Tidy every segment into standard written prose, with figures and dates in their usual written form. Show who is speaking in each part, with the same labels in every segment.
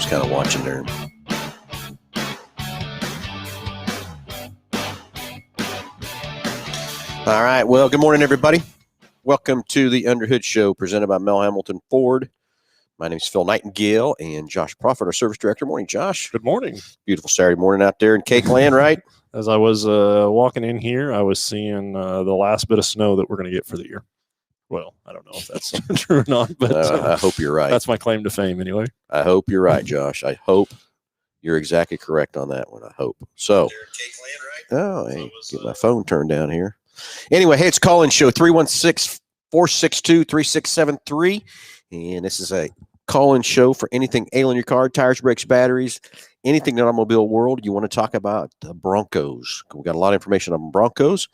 Speaker 1: just kind of watching there. All right. Well, good morning, everybody. Welcome to the Underhood Show presented by Mel Hambelton Ford. My name is Phil Nightingale and Josh Profit, our service director. Morning, Josh.
Speaker 2: Good morning.
Speaker 1: Beautiful Saturday morning out there in Cake Land, right?
Speaker 2: As I was walking in here, I was seeing the last bit of snow that we're going to get for the year. Well, I don't know if that's true or not, but
Speaker 1: I hope you're right.
Speaker 2: That's my claim to fame anyway.
Speaker 1: I hope you're right, Josh. I hope you're exactly correct on that one. I hope. So, oh, hey, get my phone turned down here. Anyway, hey, it's call-in show, 316-462-3673. And this is a call-in show for anything ailing your car, tires, brakes, batteries, anything in the automobile world. You want to talk about the Broncos. We've got a lot of information on Broncos.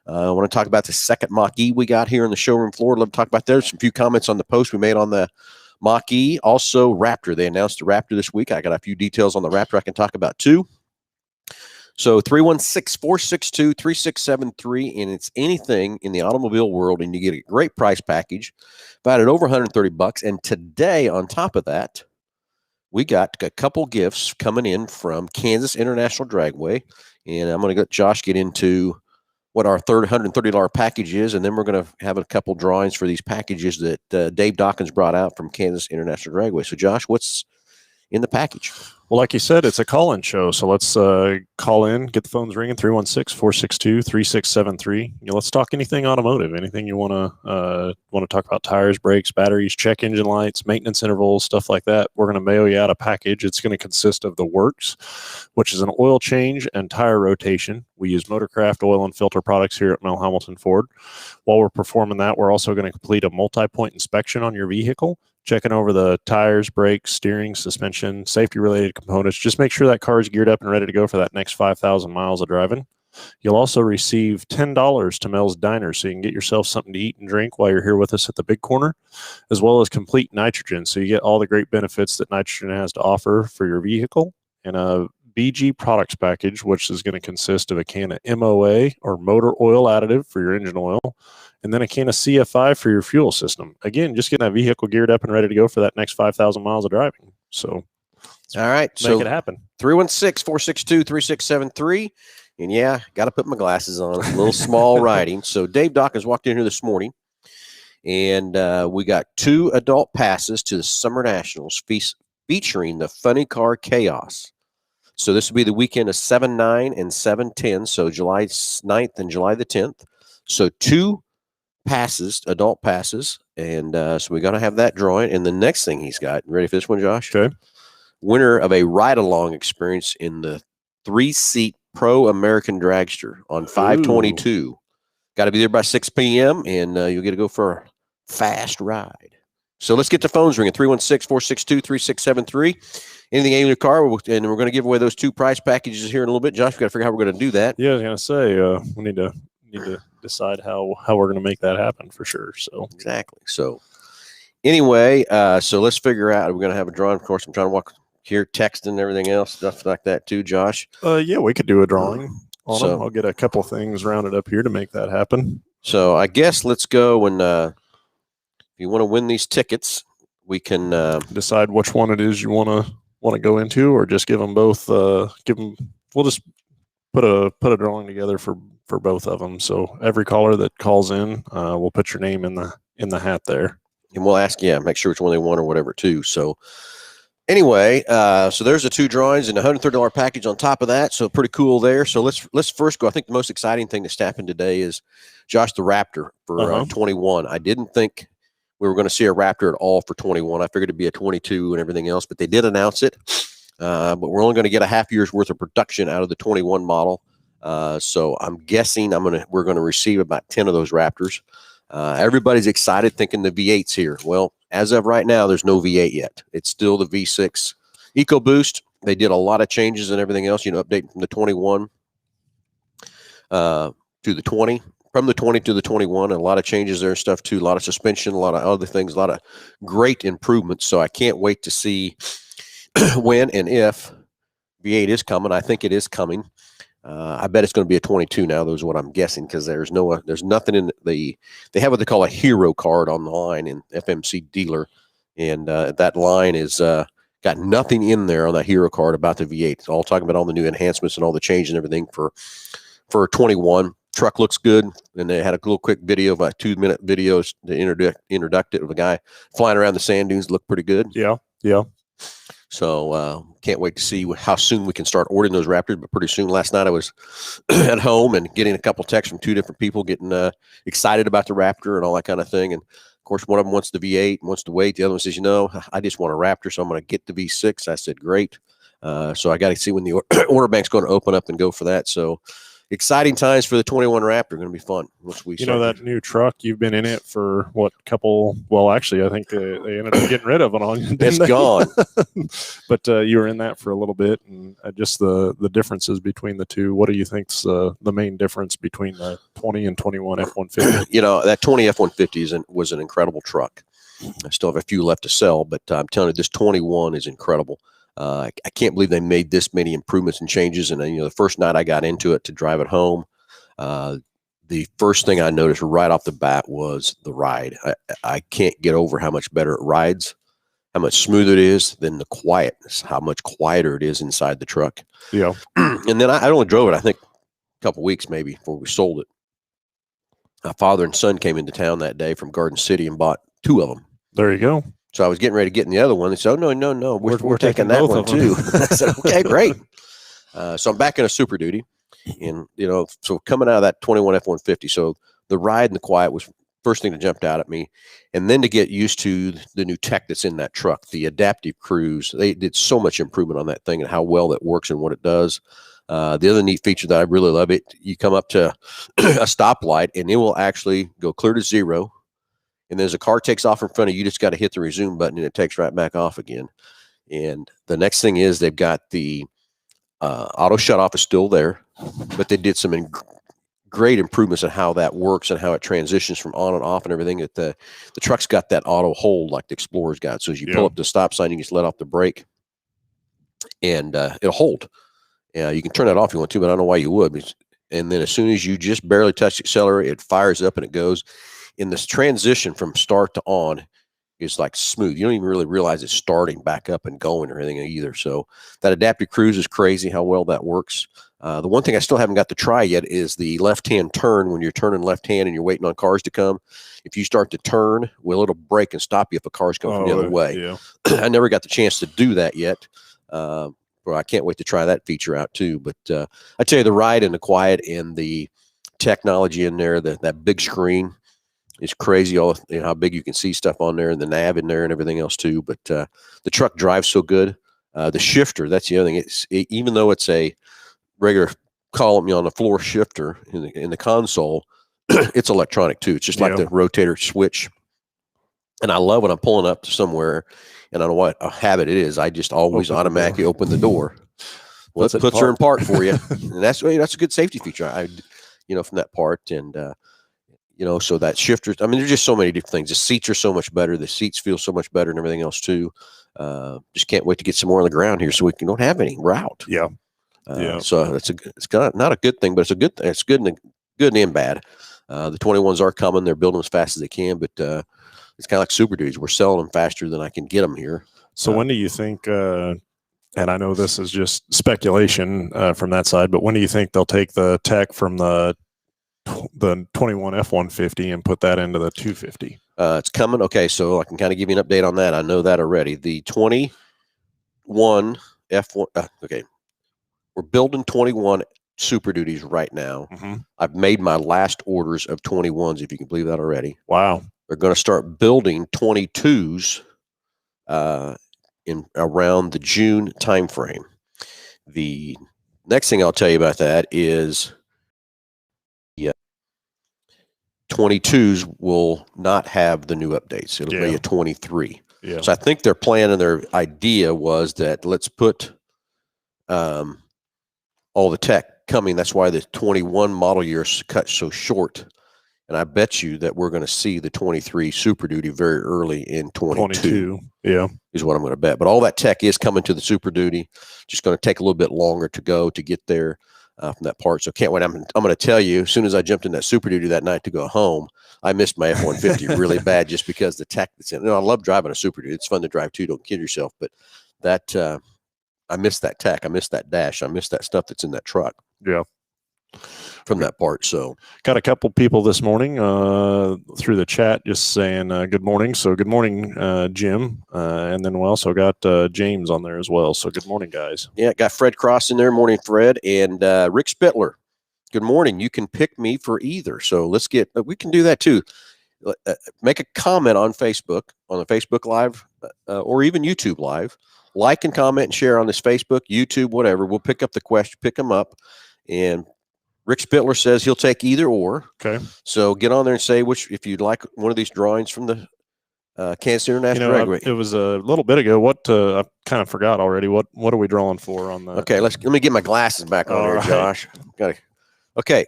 Speaker 1: I want to talk about the second Mach-E we got here in the showroom floor. Love to talk about those. Some few comments on the post we made on the Mach-E. Also, Raptor. They announced the Raptor this week. I got a few details on the Raptor I can talk about too. So 316-462-3673, and it's anything in the automobile world, and you get a great price package, valued at over $130. And today, on top of that, we got a couple gifts coming in from Kansas International Dragway, and I'm going to let Josh get into what our $130 package is, and then we're going to have a couple drawings for these packages that Dave Dawkins brought out from Kansas International Dragway. So, Josh, what's in the package?
Speaker 2: Well, like you said, it's a call-in show, so let's call in, get the phones ringing, 316-462-3673. Let's talk anything automotive, anything you want to talk about, tires, brakes, batteries, check engine lights, maintenance intervals, stuff like that. We're going to mail you out a package. It's going to consist of the works, which is an oil change and tire rotation. We use Motorcraft oil and filter products here at Mel Hambelton Ford. While we're performing that, we're also going to complete a multi-point inspection on your vehicle, checking over the tires, brakes, steering, suspension, safety-related components. Just make sure that car is geared up and ready to go for that next 5,000 miles of driving. You'll also receive $10 to Mel's Diner, so you can get yourself something to eat and drink while you're here with us at the Big Corner, as well as complete nitrogen. So you get all the great benefits that nitrogen has to offer for your vehicle, and a BG products package, which is going to consist of a can of MOA or motor oil additive for your engine oil, and then a can of CFI for your fuel system. Again, just getting that vehicle geared up and ready to go for that next 5,000 miles of driving. So,
Speaker 1: all right,
Speaker 2: make it happen.
Speaker 1: 316-462-3673. And yeah, got to put my glasses on. A little small writing. So Dave Dawkins walked in here this morning, and we got 2 adult passes to the Summer Nationals featuring the Funny Car Chaos. So this will be the weekend of 7-9 and 7-10, so July 9th and July the 10th. So 2 passes, adult passes, and so we're going to have that drawing. And the next thing he's got, ready for this one, Josh?
Speaker 2: Okay.
Speaker 1: Winner of a ride-along experience in the 3-seat Pro American Dragster on 5/22. Got to be there by 6 p.m., and you'll get to go for a fast ride. So let's get the phones ringing, 316-462-3673. Anything in your car, and we're going to give away those 2 prize packages here in a little bit. Josh, we've got to figure out how we're going to do that.
Speaker 2: Yeah, I was going to say, we need to decide how we're going to make that happen for sure. So
Speaker 1: exactly. So anyway, so let's figure out. We're going to have a drawing. Of course, I'm trying to walk here, text and everything else, stuff like that too, Josh.
Speaker 2: Yeah, we could do a drawing on them. I'll get a couple things rounded up here to make that happen.
Speaker 1: So I guess let's go and if you want to win these tickets, we can
Speaker 2: decide which one it is you want to go into, or just give them both. We'll just put a drawing together for both of them. So every caller that calls in, we'll put your name in the hat there,
Speaker 1: and we'll ask, make sure which one they want or whatever too. So anyway, so there's the 2 drawings and a $130 package on top of that. So pretty cool there. So let's first go. I think the most exciting thing that's happened today is Josh, the Raptor for 21. I didn't think we were going to see a Raptor at all for 21. I figured it'd be a 22 and everything else, but they did announce it. But we're only going to get a half year's worth of production out of the 21 model. So I'm guessing we're going to receive about 10 of those Raptors. Everybody's excited thinking the V8's here. Well, as of right now, there's no V8 yet. It's still the V6 EcoBoost. They did a lot of changes and everything else, updating from the 21 to the 20, from the 20 to the 21, and a lot of changes there and stuff too, a lot of suspension, a lot of other things, a lot of great improvements. So I can't wait to see when and if V8 is coming. I think it is coming. I bet it's going to be a 22 now. Those are what I'm guessing, because there's nothing in they have what they call a hero card on the line in FMC dealer, and that line is kind Got nothing in there on that hero card about the V8. It's all talking about all the new enhancements and all the change and everything for 21. Truck looks good, and they had a little quick video, about 2-minute videos to introduct it of a guy flying around the sand dunes. Looked pretty good.
Speaker 2: Yeah.
Speaker 1: So can't wait to see how soon we can start ordering those Raptors, but pretty soon. Last night I was at home and getting a couple texts from 2 different people getting excited about the Raptor and all that kind of thing. And of course, one of them wants the V8 and wants to wait. The other one says, I just want a Raptor, so I'm going to get the V6. I said, great. So I got to see when the order bank's going to open up and go for that. So exciting times for the 21 Raptor. Going to be fun.
Speaker 2: That new truck, you've been in it for actually, I think they ended up getting rid of it on you.
Speaker 1: It's gone.
Speaker 2: But you were in that for a little bit, and just the differences between the two. What do you think's the main difference between the 20 and 21 F-150?
Speaker 1: That 20 F-150 was an incredible truck. I still have a few left to sell, but I'm telling you, this 21 is incredible. I can't believe they made this many improvements and changes. And the first night I got into it to drive it home, the first thing I noticed right off the bat was the ride. I can't get over how much better it rides, how much smoother it is than the quietness, how much quieter it is inside the truck.
Speaker 2: Yeah.
Speaker 1: And then I only drove it, I think, a couple weeks maybe before we sold it. My father and son came into town that day from Garden City and bought 2 of them.
Speaker 2: There you go.
Speaker 1: So I was getting ready to get in the other one. They said, oh, no, we're taking that one too. I said, okay, great. So I'm back in a Super Duty. And, so coming out of that 21 F-150, so the ride and the quiet was first thing that jumped out at me. And then to get used to the new tech that's in that truck, the adaptive cruise, they did so much improvement on that thing and how well that works and what it does. The other neat feature that I really love you come up to a stoplight and it will actually go clear to 0. And then as a car takes off in front of you, just got to hit the resume button and it takes right back off again. And the next thing is they've got the auto shutoff is still there, but they did some great improvements on how that works and how it transitions from on and off and everything. That the truck's got that auto hold like the Explorer's got. So as you pull up the stop sign, you just let off the brake and it'll hold. You can turn that off if you want to, but I don't know why you would. And then as soon as you just barely touch the accelerator, it fires up and it goes. In this transition from start to on is like smooth. You don't even really realize it's starting back up and going or anything either. So that adaptive cruise is crazy how well that works. The one thing I still haven't got to try yet is the left-hand turn when you're turning left-hand and you're waiting on cars to come. If you start to turn, it'll brake and stop you if a car's coming from the other way.
Speaker 2: Yeah.
Speaker 1: I never got the chance to do that yet. But I can't wait to try that feature out too. But I tell you, the ride and the quiet and the technology in there, that big screen, it's crazy how big you can see stuff on there and the nav in there and everything else too. But the truck drives so good. The shifter, that's the other thing. Even though it's a regular column on the floor shifter in the console, it's electronic too. It's just like the rotator switch. And I love when I'm pulling up to somewhere and I don't know what a habit it is. I just always automatically open the door. Well, it puts her in park for you. And that's a good safety feature. From that part. And, so that shifter, there's just so many different things. The seats are so much better. The seats feel so much better and everything else too. Just can't wait to get some more on the ground here so we don't have any route.
Speaker 2: Yeah.
Speaker 1: So it's not a good thing, but it's a good thing. It's good and bad. The 21s are coming. They're building as fast as they can, but it's kind of like Super Duties. We're selling them faster than I can get them here.
Speaker 2: So when do you think, and I know this is just speculation from that side, but when do you think they'll take the tech from the 21 F-150 and put that into the 250?
Speaker 1: It's coming. Okay, so I can kind of give you an update on that. I know that already. The 21 F1. Okay, we're building 21 Super Duties right now.
Speaker 2: Mm-hmm.
Speaker 1: I've made my last orders of 21s, if you can believe that already.
Speaker 2: Wow.
Speaker 1: They're going to start building 22s in around the June timeframe. The next thing I'll tell you about that is 22s will not have the new updates. It'll be a 23.
Speaker 2: Yeah.
Speaker 1: So I think their plan and their idea was that let's put all the tech coming. That's why the 21 model year is cut so short. And I bet you that we're going to see the 23 Super Duty very early in 22.
Speaker 2: Yeah.
Speaker 1: Is what I'm going to bet. But all that tech is coming to the Super Duty. Just going to take a little bit longer to go to get there. From that part. So can't wait. I'm going to tell you, as soon as I jumped in that Super Duty that night to go home, I missed my F-150 really bad just because the tech that's in it. I love driving a Super Duty. It's fun to drive too. Don't kid yourself. But that I miss that tach. I miss that dash. I miss that stuff that's in that truck.
Speaker 2: Yeah.
Speaker 1: From that part. So
Speaker 2: got a couple people this morning through the chat just saying good morning. So good morning, Jim. And then we also got James on there as well. So good morning, guys.
Speaker 1: Yeah, got Fred Cross in there. Morning, Fred. And Rick Spittler. Good morning. You can pick me for either. So we can do that too. Make a comment on Facebook, on the Facebook Live, or even YouTube Live. Like and comment and share on this Facebook, YouTube, whatever. We'll pick up the question, pick them up. And Rick Spittler says he'll take either or.
Speaker 2: Okay.
Speaker 1: So get on there and say if you'd like one of these drawings from the Kansas International Dragway.
Speaker 2: It was a little bit ago. What I kind of forgot already. What are we drawing for on that?
Speaker 1: Okay, let me get my glasses back on here, Josh. Okay.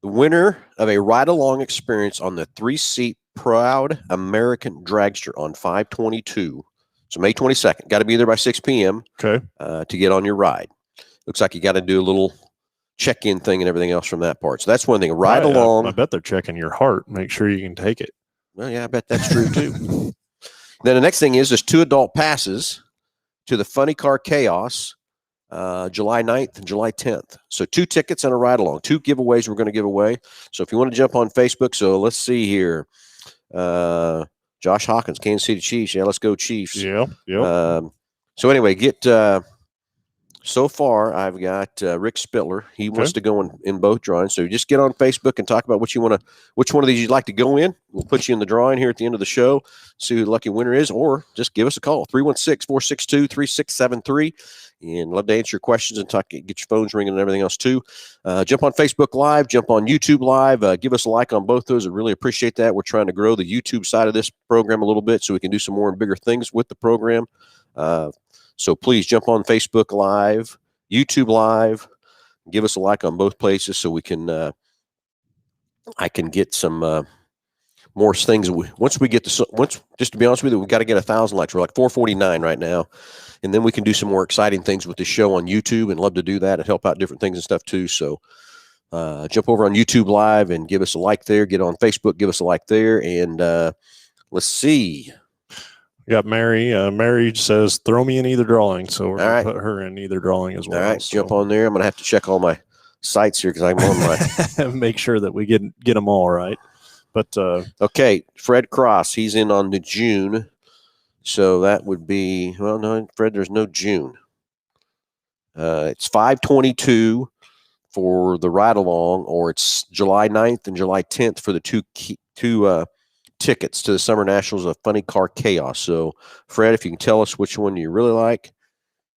Speaker 1: The winner of a ride-along experience on the 3-seat Proud American Dragster on 5/22. So May 22nd. Got to be there by 6 p.m.
Speaker 2: Okay.
Speaker 1: To get on your ride. Looks like you got to do a little check-in thing and everything else from that part. So that's one thing. Ride along.
Speaker 2: I bet they're checking your heart. Make sure you can take it.
Speaker 1: Well, yeah, I bet that's true too. Then the next thing is there's 2 adult passes to the Funny Car Chaos, July 9th and July 10th. So 2 tickets and a ride along. 2 giveaways we're going to give away. So if you want to jump on Facebook, so let's see here. Josh Hawkins, Kansas City Chiefs. Yeah, let's go Chiefs.
Speaker 2: Yeah.
Speaker 1: So anyway, so far, I've got Rick Spittler. He wants to go in both drawings. So just get on Facebook and talk about which one of these you'd like to go in. We'll put you in the drawing here at the end of the show, see who the lucky winner is, or just give us a call, 316-462-3673. And love to answer your questions and get your phones ringing and everything else too. Jump on Facebook Live, jump on YouTube Live. Give us a like on both those. I really appreciate that. We're trying to grow the YouTube side of this program a little bit so we can do some more and bigger things with the program. So please jump on Facebook Live, YouTube Live, give us a like on both places so we can, I can get some more things. Just to be honest with you, we've got to get 1,000 likes. We're like 449 right now. And then we can do some more exciting things with the show on YouTube and love to do that and help out different things and stuff too. So jump over on YouTube Live and give us a like there. Get on Facebook, give us a like there. And let's see.
Speaker 2: We got Mary. Mary says, throw me in either drawing. So we're going to put her in either drawing as well.
Speaker 1: All right, jump on there. I'm going to have to check all my sites here because I'm on my.
Speaker 2: Make sure that we get them all right. But
Speaker 1: okay, Fred Cross, he's in on the June. So that would be, well, no, Fred, there's no June. It's 5/22 for the ride along, or it's July 9th and July 10th for the two tickets to the Summer Nationals of Funny Car Chaos. So, Fred, if you can tell us which one you really like,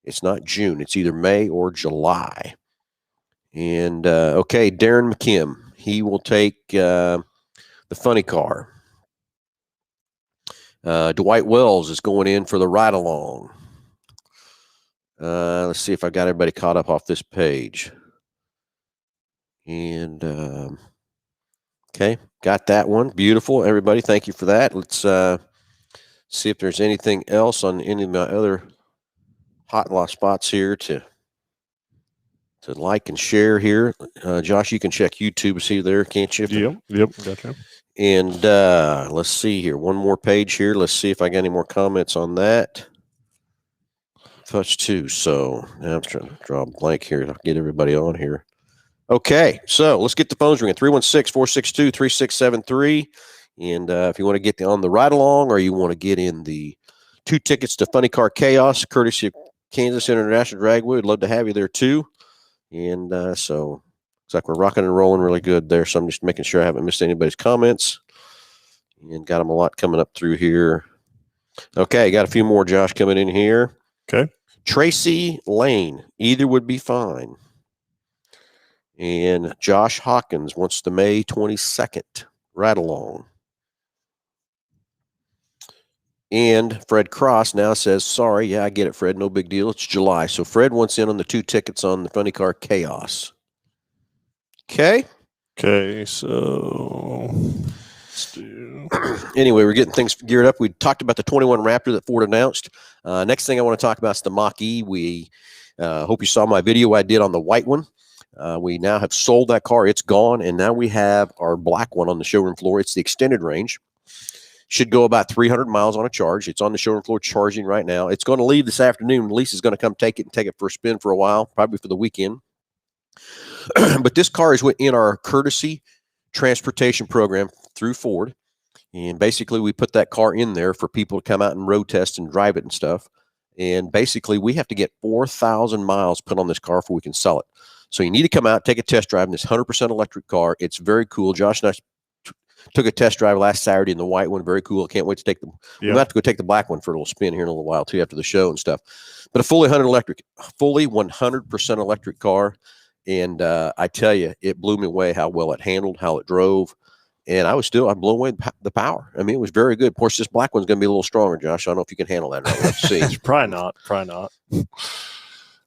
Speaker 1: it's not June. It's either May or July. And, okay, Darren McKim, he will take the Funny Car. Dwight Wells is going in for the ride-along. Let's see if I got everybody caught up off this page. And, okay, got that one. Beautiful, everybody. Thank you for that. Let's see if there's anything else on any of my other hot lot spots here to like and share here. Josh, you can check YouTube, see there, can't you?
Speaker 2: Yep, gotcha.
Speaker 1: And let's see here. One more page here. Let's see if I got any more comments on that. Touch 2. So now I'm trying to draw a blank here to get everybody on here. Okay, so let's get the phones ringing. 316-462-3673. And if you want to get on the ride along or you want to get in the 2 tickets to Funny Car Chaos, courtesy of Kansas International Dragway, we'd love to have you there too. And so looks like we're rocking and rolling really good there. So I'm just making sure I haven't missed anybody's comments. And got them a lot coming up through here. Okay, got a few more, Josh, coming in here.
Speaker 2: Okay.
Speaker 1: Tracy Lane, either would be fine. And Josh Hawkins wants the May 22nd ride along. And Fred Cross now says, sorry, yeah, I get it, Fred, no big deal. It's July. So Fred wants in on the 2 tickets on the Funny Car Chaos. Okay.
Speaker 2: Okay, so let's do.
Speaker 1: Anyway, we're getting things geared up. We talked about the 21 Raptor that Ford announced. Next thing I want to talk about is the Mach-E. We hope you saw my video I did on the white one. We now have sold that car. It's gone, and now we have our black one on the showroom floor. It's the extended range. Should go about 300 miles on a charge. It's on the showroom floor charging right now. It's going to leave this afternoon. Lisa's going to come take it for a spin for a while, probably for the weekend. But this car is in our courtesy transportation program through Ford. And basically, we put that car in there for people to come out and road test and drive it and stuff. And basically, we have to get 4,000 miles put on this car before we can sell it. So you need to come out, take a test drive in this 100% electric car. It's very cool. Josh and I took a test drive last Saturday in the white one. Very cool. Can't wait to take them. Yep. We'll have to go take the black one for a little spin here in a little while too after the show and stuff. But a fully 100% electric car. And I tell you, it blew me away how well it handled, how it drove. And I'm blown away the power. I mean, it was very good. Of course, this black one's going to be a little stronger, Josh. I don't know if you can handle that. Right? Let's see.
Speaker 2: Probably not.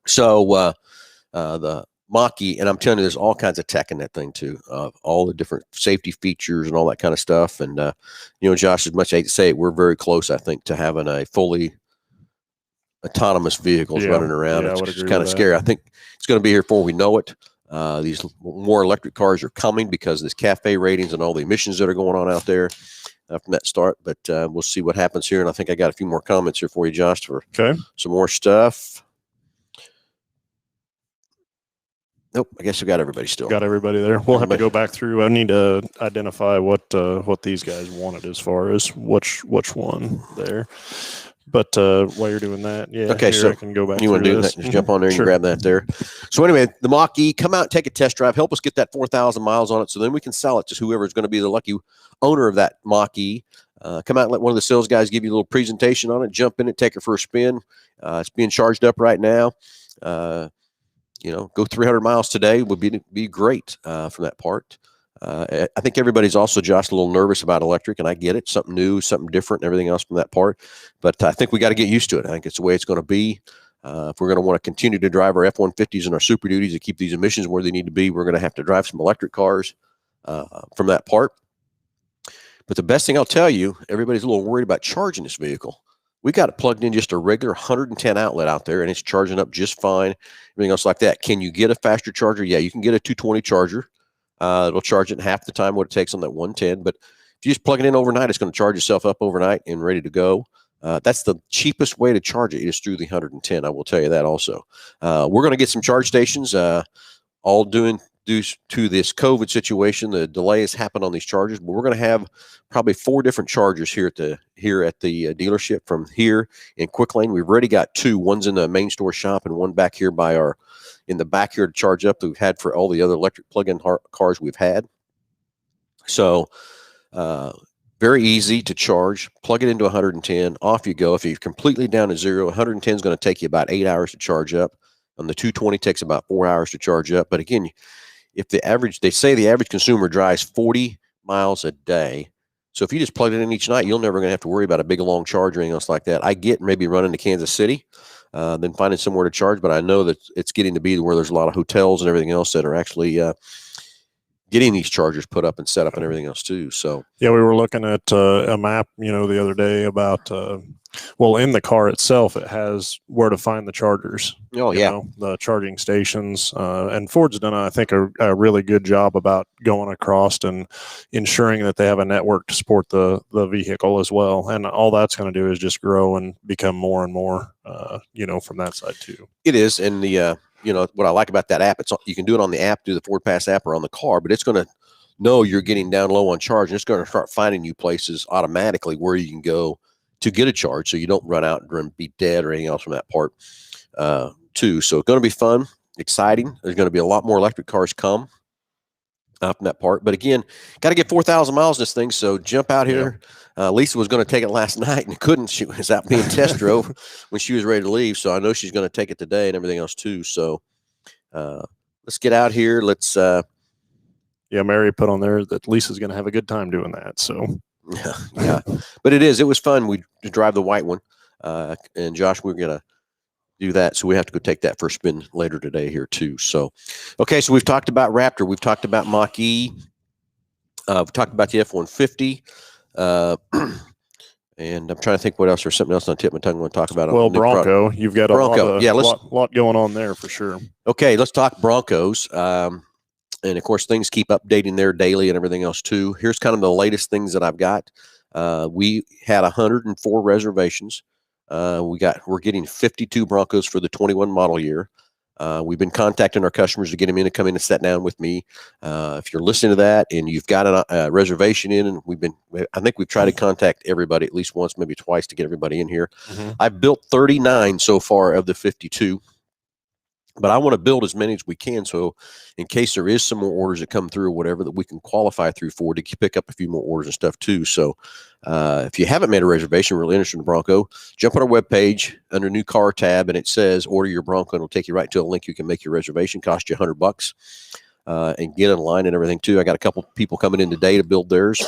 Speaker 1: So the Mach-E, and I'm telling you, there's all kinds of tech in that thing too, all the different safety features and all that kind of stuff. And Josh, as much as I hate to say it, we're very close, I think, to having a fully autonomous vehicles running around. It's kind of scary. I think it's going to be here before we know it. These more electric cars are coming because of this CAFE ratings and all the emissions that are going on out there from that start. But we'll see what happens here. And I think I got a few more comments here for you, Josh, for some more stuff. Nope, I guess we got everybody still.
Speaker 2: Got everybody there. We'll have to go back through. I need to identify what these guys wanted as far as which one there. But while you're doing that,
Speaker 1: okay, so
Speaker 2: I can go back.
Speaker 1: You want to do that? Just jump on there and grab that there. So anyway, the Mach-E, come out and take a test drive. Help us get that 4,000 miles on it, so then we can sell it to whoever is going to be the lucky owner of that Mach-E. Come out and let one of the sales guys give you a little presentation on it. Jump in it, take it for a spin. It's being charged up right now. Go 300 miles today would be great from that part. I think everybody's also, Josh, a little nervous about electric, and I get it. Something new, something different, and everything else from that part. But I think we got to get used to it. I think it's the way it's going to be. If we're going to want to continue to drive our F-150s and our Super Duties to keep these emissions where they need to be, we're going to have to drive some electric cars from that part. But the best thing I'll tell you, everybody's a little worried about charging this vehicle. We got it plugged in just a regular 110 outlet out there, and it's charging up just fine. Everything else like that. Can you get a faster charger? Yeah, you can get a 220 charger. It'll charge it in half the time what it takes on that 110. But if you just plug it in overnight, it's going to charge itself up overnight and ready to go. That's the cheapest way to charge it is through the 110. I will tell you that also. We're going to get some charge stations all due to this COVID situation. The delays happen on these chargers, but we're going to have probably 4 different chargers here at the dealership from here in Quick Lane. We've already got 2. One's in the main store shop and one back here in the back here to charge up that we've had for all the other electric plug-in cars we've had. So very easy to charge. Plug it into 110. Off you go. If you're completely down to zero, 110 is going to take you about 8 hours to charge up. On the 220 takes about 4 hours to charge up. But again, they say the average consumer drives 40 miles a day. So if you just plug it in each night, you're never going to have to worry about a big long charge or anything else like that. I get maybe running to Kansas City, then finding somewhere to charge, but I know that it's getting to be where there's a lot of hotels and everything else that are actually getting these chargers put up and set up and everything else too. So
Speaker 2: we were looking at a map, the other day about in the car itself, it has where to find the chargers. The charging stations, and Ford's done, I think, a really good job about going across and ensuring that they have a network to support the vehicle as well. And all that's going to do is just grow and become more and more, from that side too.
Speaker 1: It is, and the what I like about that app, you can do it on the app, do the Ford Pass app, or on the car, but it's going to know you're getting down low on charge, and it's going to start finding you places automatically where you can go to get a charge, so you don't run out and be dead or anything else from that part too. So it's going to be fun, exciting. There's going to be a lot more electric cars come from that part. But again, got to get 4,000 miles in this thing, so jump out here. Lisa was going to take it last night and couldn't. She was out being test drove when she was ready to leave. So I know she's going to take it today and everything else too. So let's get out here. Let's.
Speaker 2: Mary put on there that Lisa's going to have a good time doing that. So
Speaker 1: yeah. But it was fun. We drive the white one, and Josh, we're going to do that. So we have to go take that for a spin later today here too. So, okay. So we've talked about Raptor. We've talked about Mach-E. We've talked about the F-150. And I'm trying to think what else. There's something else on the tip of my tongue I want to talk about.
Speaker 2: Well, Bronco, you've got a lot going on there for sure.
Speaker 1: Okay, let's talk Broncos. And of course, things keep updating there daily and everything else too. Here's kind of the latest things that I've got. We had 104 reservations. We're getting 52 Broncos for the 21 model year. We've been contacting our customers to get them in to come in and sit down with me. If you're listening to that and you've got a reservation in, and I think we've tried to contact everybody at least once, maybe twice, to get everybody in here. I've built 39 so far of the 52. But I want to build as many as we can, so in case there is some more orders that come through or whatever, that we can qualify through for to pick up a few more orders and stuff too. So if you haven't made a reservation, really interested in the Bronco, jump on our webpage under new car tab, and it says order your Bronco, and it'll take you right to a link. You can make your reservation, cost you $100, and get in line and everything too. I got a couple people coming in today to build theirs.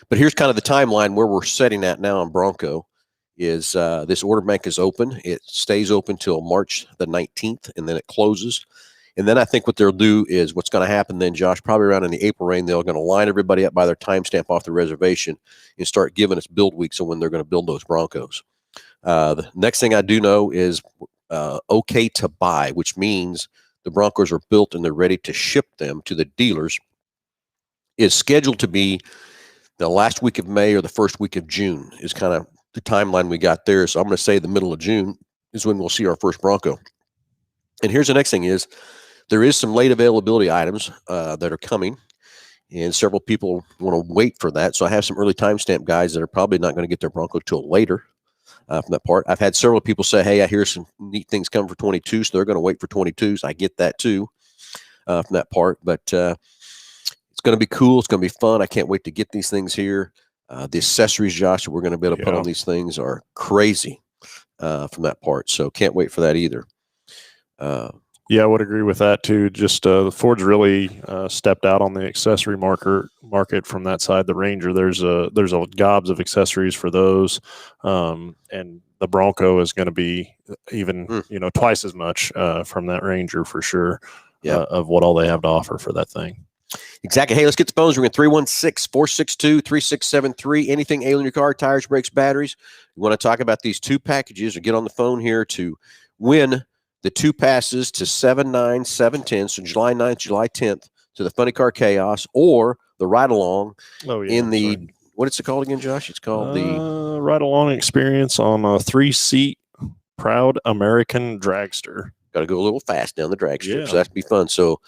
Speaker 1: But here's kind of the timeline where we're setting at now on Bronco. Is this order bank is open. It stays open till March the 19th, and then it closes. And then I think what they'll do is what's going to happen then, Josh, probably around in the April rain, they're going to line everybody up by their timestamp off the reservation and start giving us build weeks on when they're going to build those Broncos. The next thing I do know is okay to buy, which means the Broncos are built and they're ready to ship them to the dealers, is scheduled to be the last week of May or the first week of June is kind of the timeline we got there. So I'm going to say the middle of June is when we'll see our first Bronco. And here's the next thing is there is some late availability items that are coming, and several people want to wait for that. So I have some early timestamp guys that are probably not going to get their Bronco till later from that part. I've had several people say, hey, I hear some neat things coming for 22, so they're going to wait for 22s. I get that too from that part, but it's going to be cool. It's going to be fun. I can't wait to get these things here. The accessories, Josh, that we're going to be able to put on these things are crazy from that part. So can't wait for that either.
Speaker 2: Yeah, I would agree with that too. Just Ford's really stepped out on the accessory market from that side. The Ranger, there's a gobs of accessories for those, and the Bronco is going to be even twice as much from that Ranger for sure. Of what all they have to offer for that thing.
Speaker 1: Exactly. Hey, let's get the phones. We're going 316-462-3673. Anything ailing your car, tires, brakes, batteries. You want to talk about these two packages or get on the phone here to win the two passes to 7/9, 7/10, so July 9th, July 10th, to the Funny Car Chaos, or the ride-along in the, what is it called again, Josh? It's called the
Speaker 2: ride-along experience on a 3-seat Proud American Dragster.
Speaker 1: Got to go a little fast down the dragster, so that'd be fun. So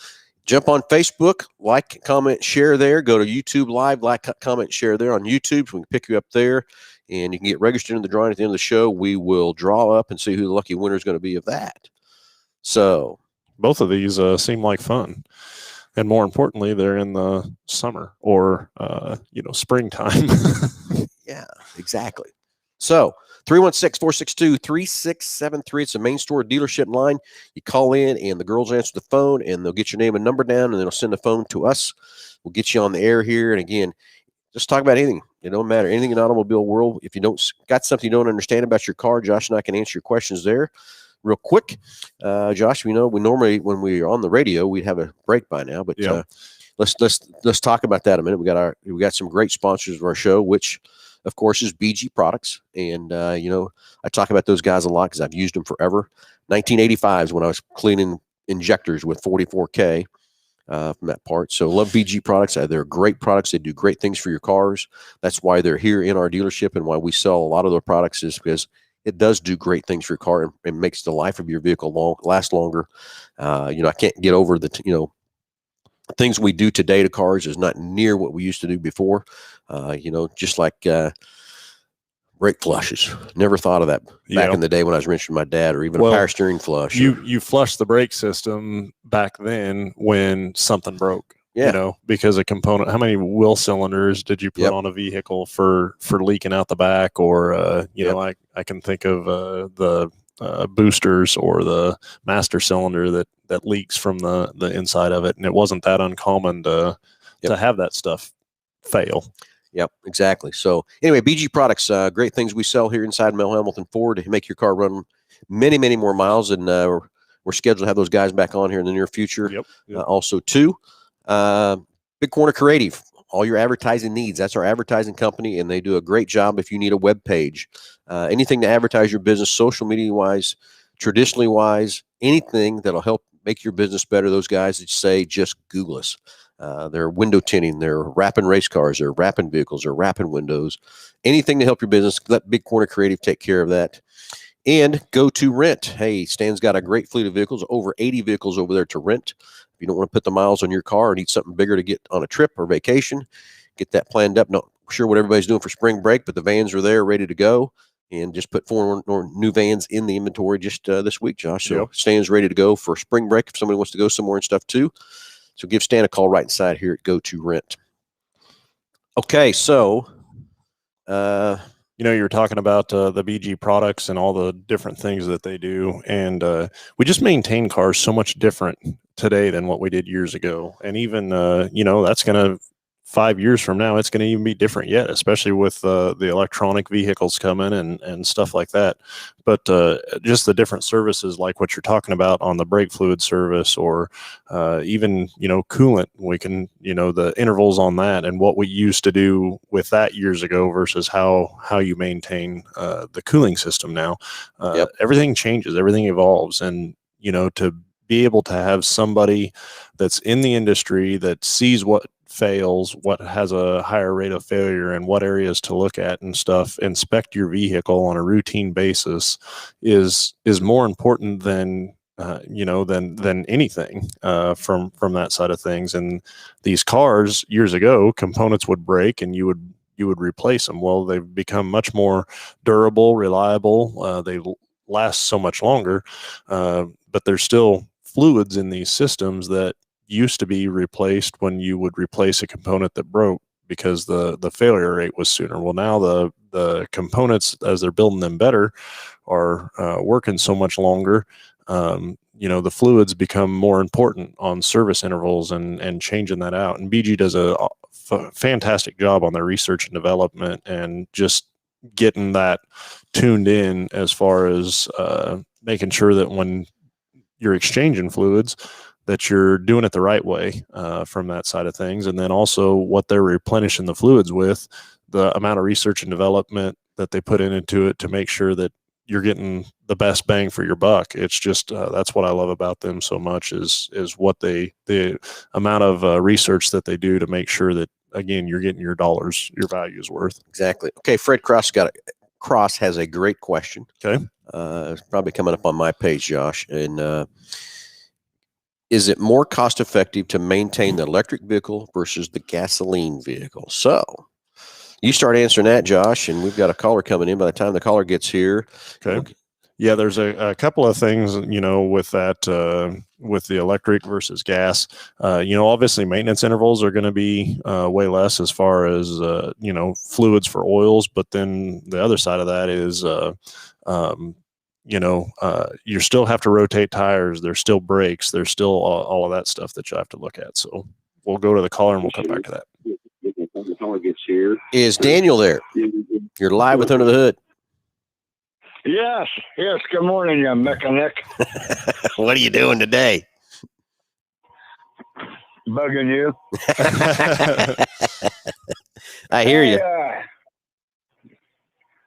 Speaker 1: jump on Facebook, like, comment, share there. Go to YouTube Live, like, comment, share there on YouTube. So we can pick you up there, and you can get registered in the drawing at the end of the show. We will draw up and see who the lucky winner is going to be of that. So
Speaker 2: both of these seem like fun. And more importantly, they're in the summer or, springtime.
Speaker 1: Yeah, exactly. So 316-462-3673. It's a main store dealership line. You call in, and the girls answer the phone, and they'll get your name and number down, and they'll send the phone to us. We'll get you on the air here. And again, just talk about anything. It don't matter. Anything in the automobile world. If you don't got something you don't understand about your car, Josh and I can answer your questions there real quick. Josh, we normally, when we are on the radio, we'd have a break by now, but let's talk about that a minute. We got some great sponsors of our show, which of course is BG Products. And, I talk about those guys a lot because I've used them forever. 1985 is when I was cleaning injectors with 44K from that part. So love BG Products. They're great products. They do great things for your cars. That's why they're here in our dealership, and why we sell a lot of their products is because it does do great things for your car and makes the life of your vehicle last longer. I can't get over the, things we do today to cars is not near what we used to do before. Just like brake flushes. Never thought of that back in the day when I was wrenching my dad, or even a power steering flush.
Speaker 2: You flushed the brake system back then when something broke. Because a component, how many wheel cylinders did you put on a vehicle for leaking out the back? Or, I can think of the boosters or the master cylinder that leaks from the inside of it. And it wasn't that uncommon to have that stuff fail.
Speaker 1: Yep, exactly. So anyway, BG Products, great things we sell here inside Mel Hambelton Ford to make your car run many, many more miles. And we're scheduled to have those guys back on here in the near future. Also, too. Big Corner Creative, all your advertising needs. That's our advertising company, and they do a great job if you need a web page. Anything to advertise your business, social media wise, traditionally wise, anything that'll help make your business better. Those guys that say, just Google us. They're window tinting, they're wrapping race cars, they're wrapping vehicles, they're wrapping windows. Anything to help your business, let Big Corner Creative take care of that. And Go to Rent. Hey, Stan's got a great fleet of vehicles, over 80 vehicles over there to rent. If you don't want to put the miles on your car or need something bigger to get on a trip or vacation, get that planned up. Not sure what everybody's doing for spring break, but the vans are there ready to go. And just put 4 more new vans in the inventory just this week, Josh. So
Speaker 2: Yep.
Speaker 1: Stan's ready to go for spring break if somebody wants to go somewhere and stuff too. So give Stan a call right inside here at Go to Rent. Okay, so
Speaker 2: you know, you were talking about the BG products and all the different things that they do. And we just maintain cars so much different today than what we did years ago. And even, you know, that's going to 5 years from now, it's going to even be different yet, especially with the electronic vehicles coming and stuff like that. But just the different services like what you're talking about on the brake fluid service, or even, you know, coolant, we can, you know, the intervals on that and what we used to do with that years ago versus how you maintain the cooling system now.
Speaker 1: Yep.
Speaker 2: Everything changes, everything evolves. And, you know, to be able to have somebody that's in the industry that sees what fails, what has a higher rate of failure, and what areas to look at and stuff, inspect your vehicle on a routine basis is more important than you know, than anything from that side of things. And these cars years ago, components would break and you would replace them. Well, they've become much more durable, reliable. They last so much longer, but there's still fluids in these systems that used to be replaced when you would replace a component that broke, because the failure rate was sooner. Well, now the components, as they're building them better, are working so much longer. You know, the fluids become more important on service intervals and changing that out. And BG does a fantastic job on their research and development and just getting that tuned in as far as making sure that when you're exchanging fluids, that you're doing it the right way from that side of things. And then also what they're replenishing the fluids with, the amount of research and development that they put into it to make sure that you're getting the best bang for your buck. It's just, that's what I love about them so much is what the amount of research that they do to make sure that, again, you're getting your dollars, your value is worth.
Speaker 1: Exactly. Okay, Fred Cross has a great question.
Speaker 2: Okay.
Speaker 1: It's probably coming up on my page, Josh. And is it more cost effective to maintain the electric vehicle versus the gasoline vehicle? So you start answering that, Josh, and we've got a caller coming in. By the time the caller gets here,
Speaker 2: okay. Yeah, there's a couple of things, you know, with that, with the electric versus gas. You know, obviously maintenance intervals are going to be way less as far as, you know, fluids for oils. But then the other side of that is, you know, you still have to rotate tires. There's still brakes. There's still all of that stuff that you have to look at. So we'll go to the caller and we'll come back to that.
Speaker 1: Is Daniel there? You're live with Under the Hood.
Speaker 3: Yes. Good morning, you mechanic.
Speaker 1: What are you doing today?
Speaker 3: Bugging you.
Speaker 1: I hear you.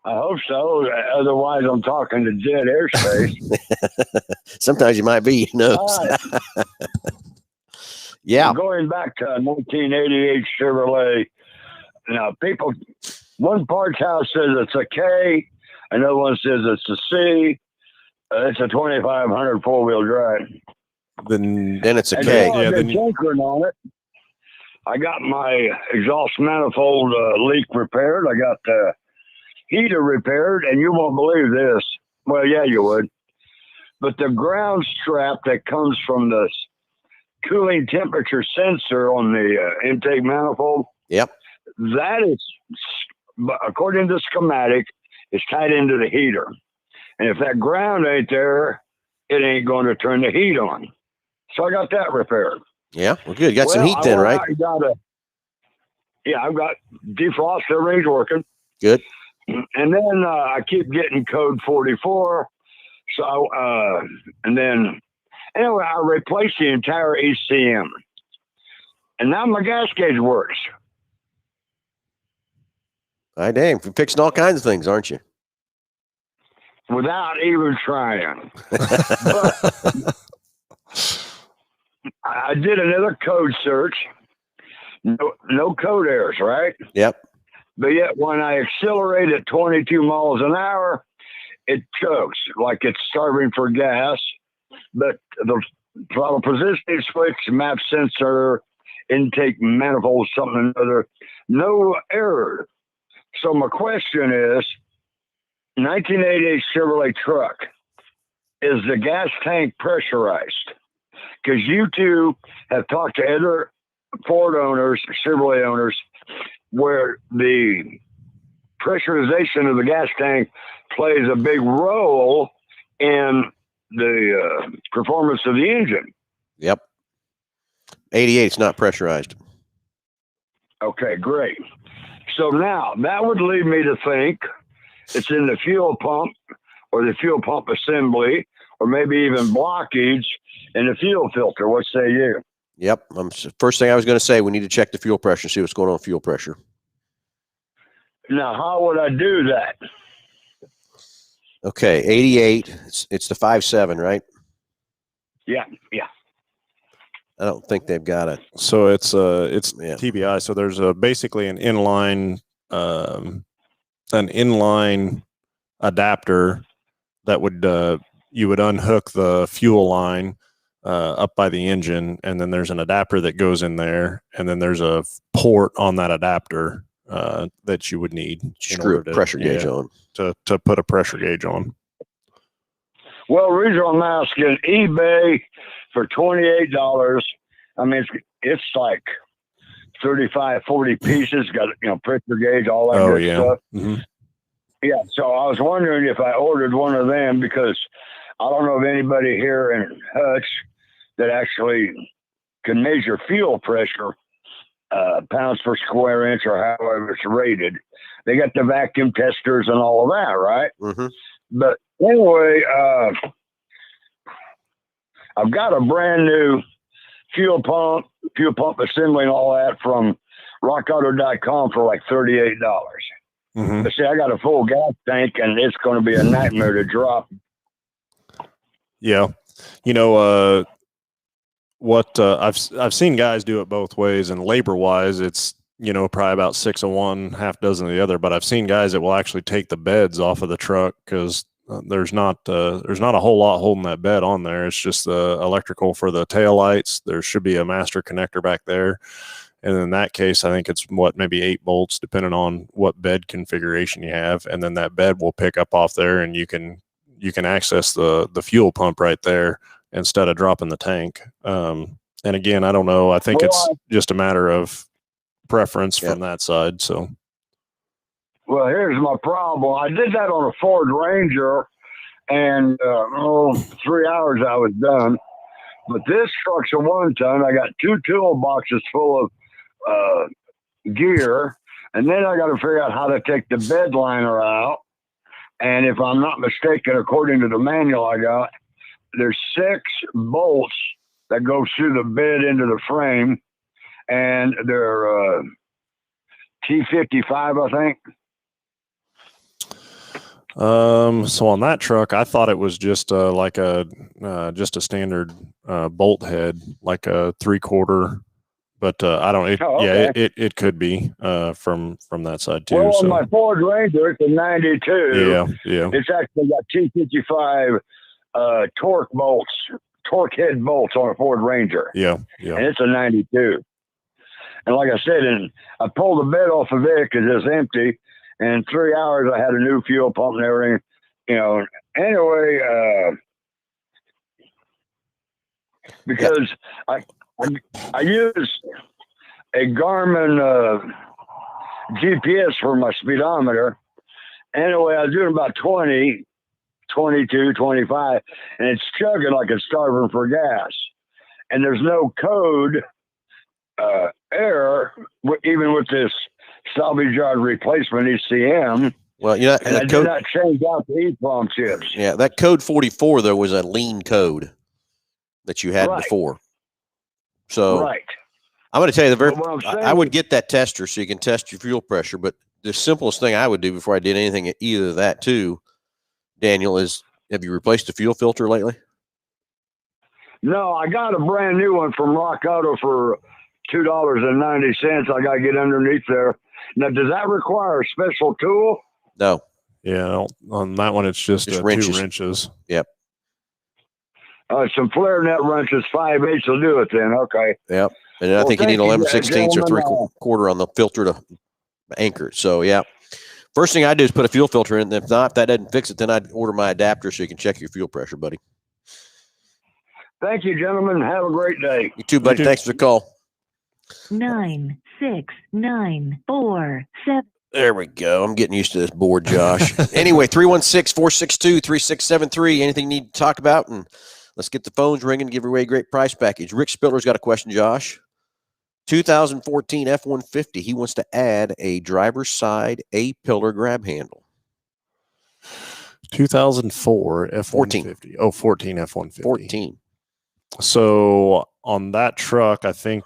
Speaker 3: I hope so. Otherwise, I'm talking to dead airspace.
Speaker 1: Sometimes you might be, who knows? Yeah.
Speaker 3: Going back to 1988 Chevrolet. Now, one parts house says it's a K, another one says it's a C. It's a 2500 four-wheel drive.
Speaker 1: Then it's a
Speaker 3: and
Speaker 1: K.
Speaker 3: I've been tinkering on it. I got my exhaust manifold leak repaired. I got the heater repaired, and you won't believe this. Well, yeah, you would. But the ground strap that comes from the cooling temperature sensor on the intake manifold,
Speaker 1: yep,
Speaker 3: that is, according to the schematic, is tied into the heater. And if that ground ain't there, it ain't going to turn the heat on. So I got that repaired.
Speaker 1: Yeah, well, good. You got some heat then, right?
Speaker 3: I've got defrost, everything's working.
Speaker 1: Good.
Speaker 3: And then I keep getting code 44. So, and then, anyway, I replaced the entire ECM. And now my gas gauge works.
Speaker 1: Hi, dang. You're fixing all kinds of things, aren't you?
Speaker 3: Without even trying. But I did another code search, no code errors, right?
Speaker 1: Yep.
Speaker 3: But yet when I accelerate at 22 miles an hour, it chokes like it's starving for gas. But the throttle positioning switch, map sensor, intake manifold, something or another, no error. So my question is, 1988 Chevrolet truck, is the gas tank pressurized? Because you two have talked to other Ford owners, Chevrolet owners, where the pressurization of the gas tank plays a big role in the performance of the engine.
Speaker 1: Yep. 88, it's not pressurized.
Speaker 3: Okay, great. So now that would lead me to think it's in the fuel pump or the fuel pump assembly, or maybe even blockage in the fuel filter. What say you?
Speaker 1: Yep. First thing I was going to say, we need to check the fuel pressure and see what's going on with fuel pressure.
Speaker 3: Now, how would I do that?
Speaker 1: Okay, 88. It's the 5.7, right?
Speaker 3: Yeah.
Speaker 1: I don't think they've got it.
Speaker 2: So it's TBI. So there's basically an inline adapter that would you would unhook the fuel line up by the engine, and then there's an adapter that goes in there, and then there's a port on that adapter that you would need
Speaker 1: Screw a pressure gauge on
Speaker 2: to put a pressure gauge on.
Speaker 3: Well, the reason I'm asking, eBay for $28. I mean, it's like 35, 40 pieces. Got pressure gauge, all that good stuff.
Speaker 2: Mm-hmm.
Speaker 3: Yeah. So I was wondering if I ordered one of them, because I don't know of anybody here in Hutch that actually can measure fuel pressure, pounds per square inch or however it's rated. They got the vacuum testers and all of that, right?
Speaker 1: Mm-hmm.
Speaker 3: But anyway, I've got a brand new fuel pump assembly and all that from rockauto.com for like $38.
Speaker 2: Mm-hmm.
Speaker 3: But see, I got a full gas tank and it's going to be a nightmare to drop.
Speaker 2: Yeah. What I've seen guys do it both ways, and labor wise, it's probably about 6 of one, half dozen of the other. But I've seen guys that will actually take the beds off of the truck, because there's not a whole lot holding that bed on there. It's just the electrical for the tail lights. There should be a master connector back there, and in that case, I think it's maybe 8 volts, depending on what bed configuration you have, and then that bed will pick up off there, and you can access the fuel pump right there instead of dropping the tank. And again, I don't know. I think it's just a matter of preference from that side. So,
Speaker 3: well, here's my problem. I did that on a Ford Ranger, and 3 hours I was done. But this truck's a 1-ton. I got 2 toolboxes full of gear, and then I got to figure out how to take the bed liner out. And if I'm not mistaken, according to the manual I got, there's 6 bolts that go through the bed into the frame, and they're T55, I think.
Speaker 2: So on that truck, I thought it was just like just a standard bolt head, like a 3/4. But I don't. It could be from that side too.
Speaker 3: Well,
Speaker 2: so.
Speaker 3: on my Ford Ranger, it's a 92.
Speaker 2: Yeah.
Speaker 3: It's actually got T55 torque head bolts on a Ford Ranger.
Speaker 2: Yeah.
Speaker 3: And it's a 92. And like I said, and I pulled the bed off of it because it's empty. And in 3 hours, I had a new fuel pump and everything. Anyway, because I use a Garmin GPS for my speedometer. Anyway, I was doing about 20, 22, 25, and it's chugging like it's starving for gas. And there's no code error, even with this salvage yard replacement ECM.
Speaker 1: Well,
Speaker 3: and I did not change out the EEPROM chips.
Speaker 1: Yeah, that code 44 though was a lean code that you had before. So I'm going to tell you I would get that tester so you can test your fuel pressure. But the simplest thing I would do before I did anything, either of that too, Daniel, is have you replaced the fuel filter lately?
Speaker 3: No, I got a brand new one from Rock Auto for $2.90. I got to get underneath there. Now, does that require a special tool?
Speaker 1: No.
Speaker 2: Yeah, on that one, it's just
Speaker 1: wrenches.
Speaker 2: 2 wrenches.
Speaker 1: Yep.
Speaker 3: Some flare net wrenches, 5/8 will do it then. Okay.
Speaker 1: Yep. And I think you need 11/16 or 3/4 on the filter to anchor it. So, yeah. First thing I do is put a fuel filter in. If not, if that doesn't fix it, then I'd order my adapter so you can check your fuel pressure, buddy.
Speaker 3: Thank you, gentlemen. Have a great day.
Speaker 1: You too, buddy. Thanks for the call.
Speaker 4: 96947.
Speaker 1: There we go. I'm getting used to this board, Josh. Anyway, 316-462-3673. Anything you need to talk about? And let's get the phones ringing and give away a great price package. Rick Spiller's got a question, Josh. 2014 F-150. He wants to add a driver's side A-pillar grab handle.
Speaker 2: 2004 F-150. Oh, 14 F-150.
Speaker 1: 14.
Speaker 2: So on that truck, I think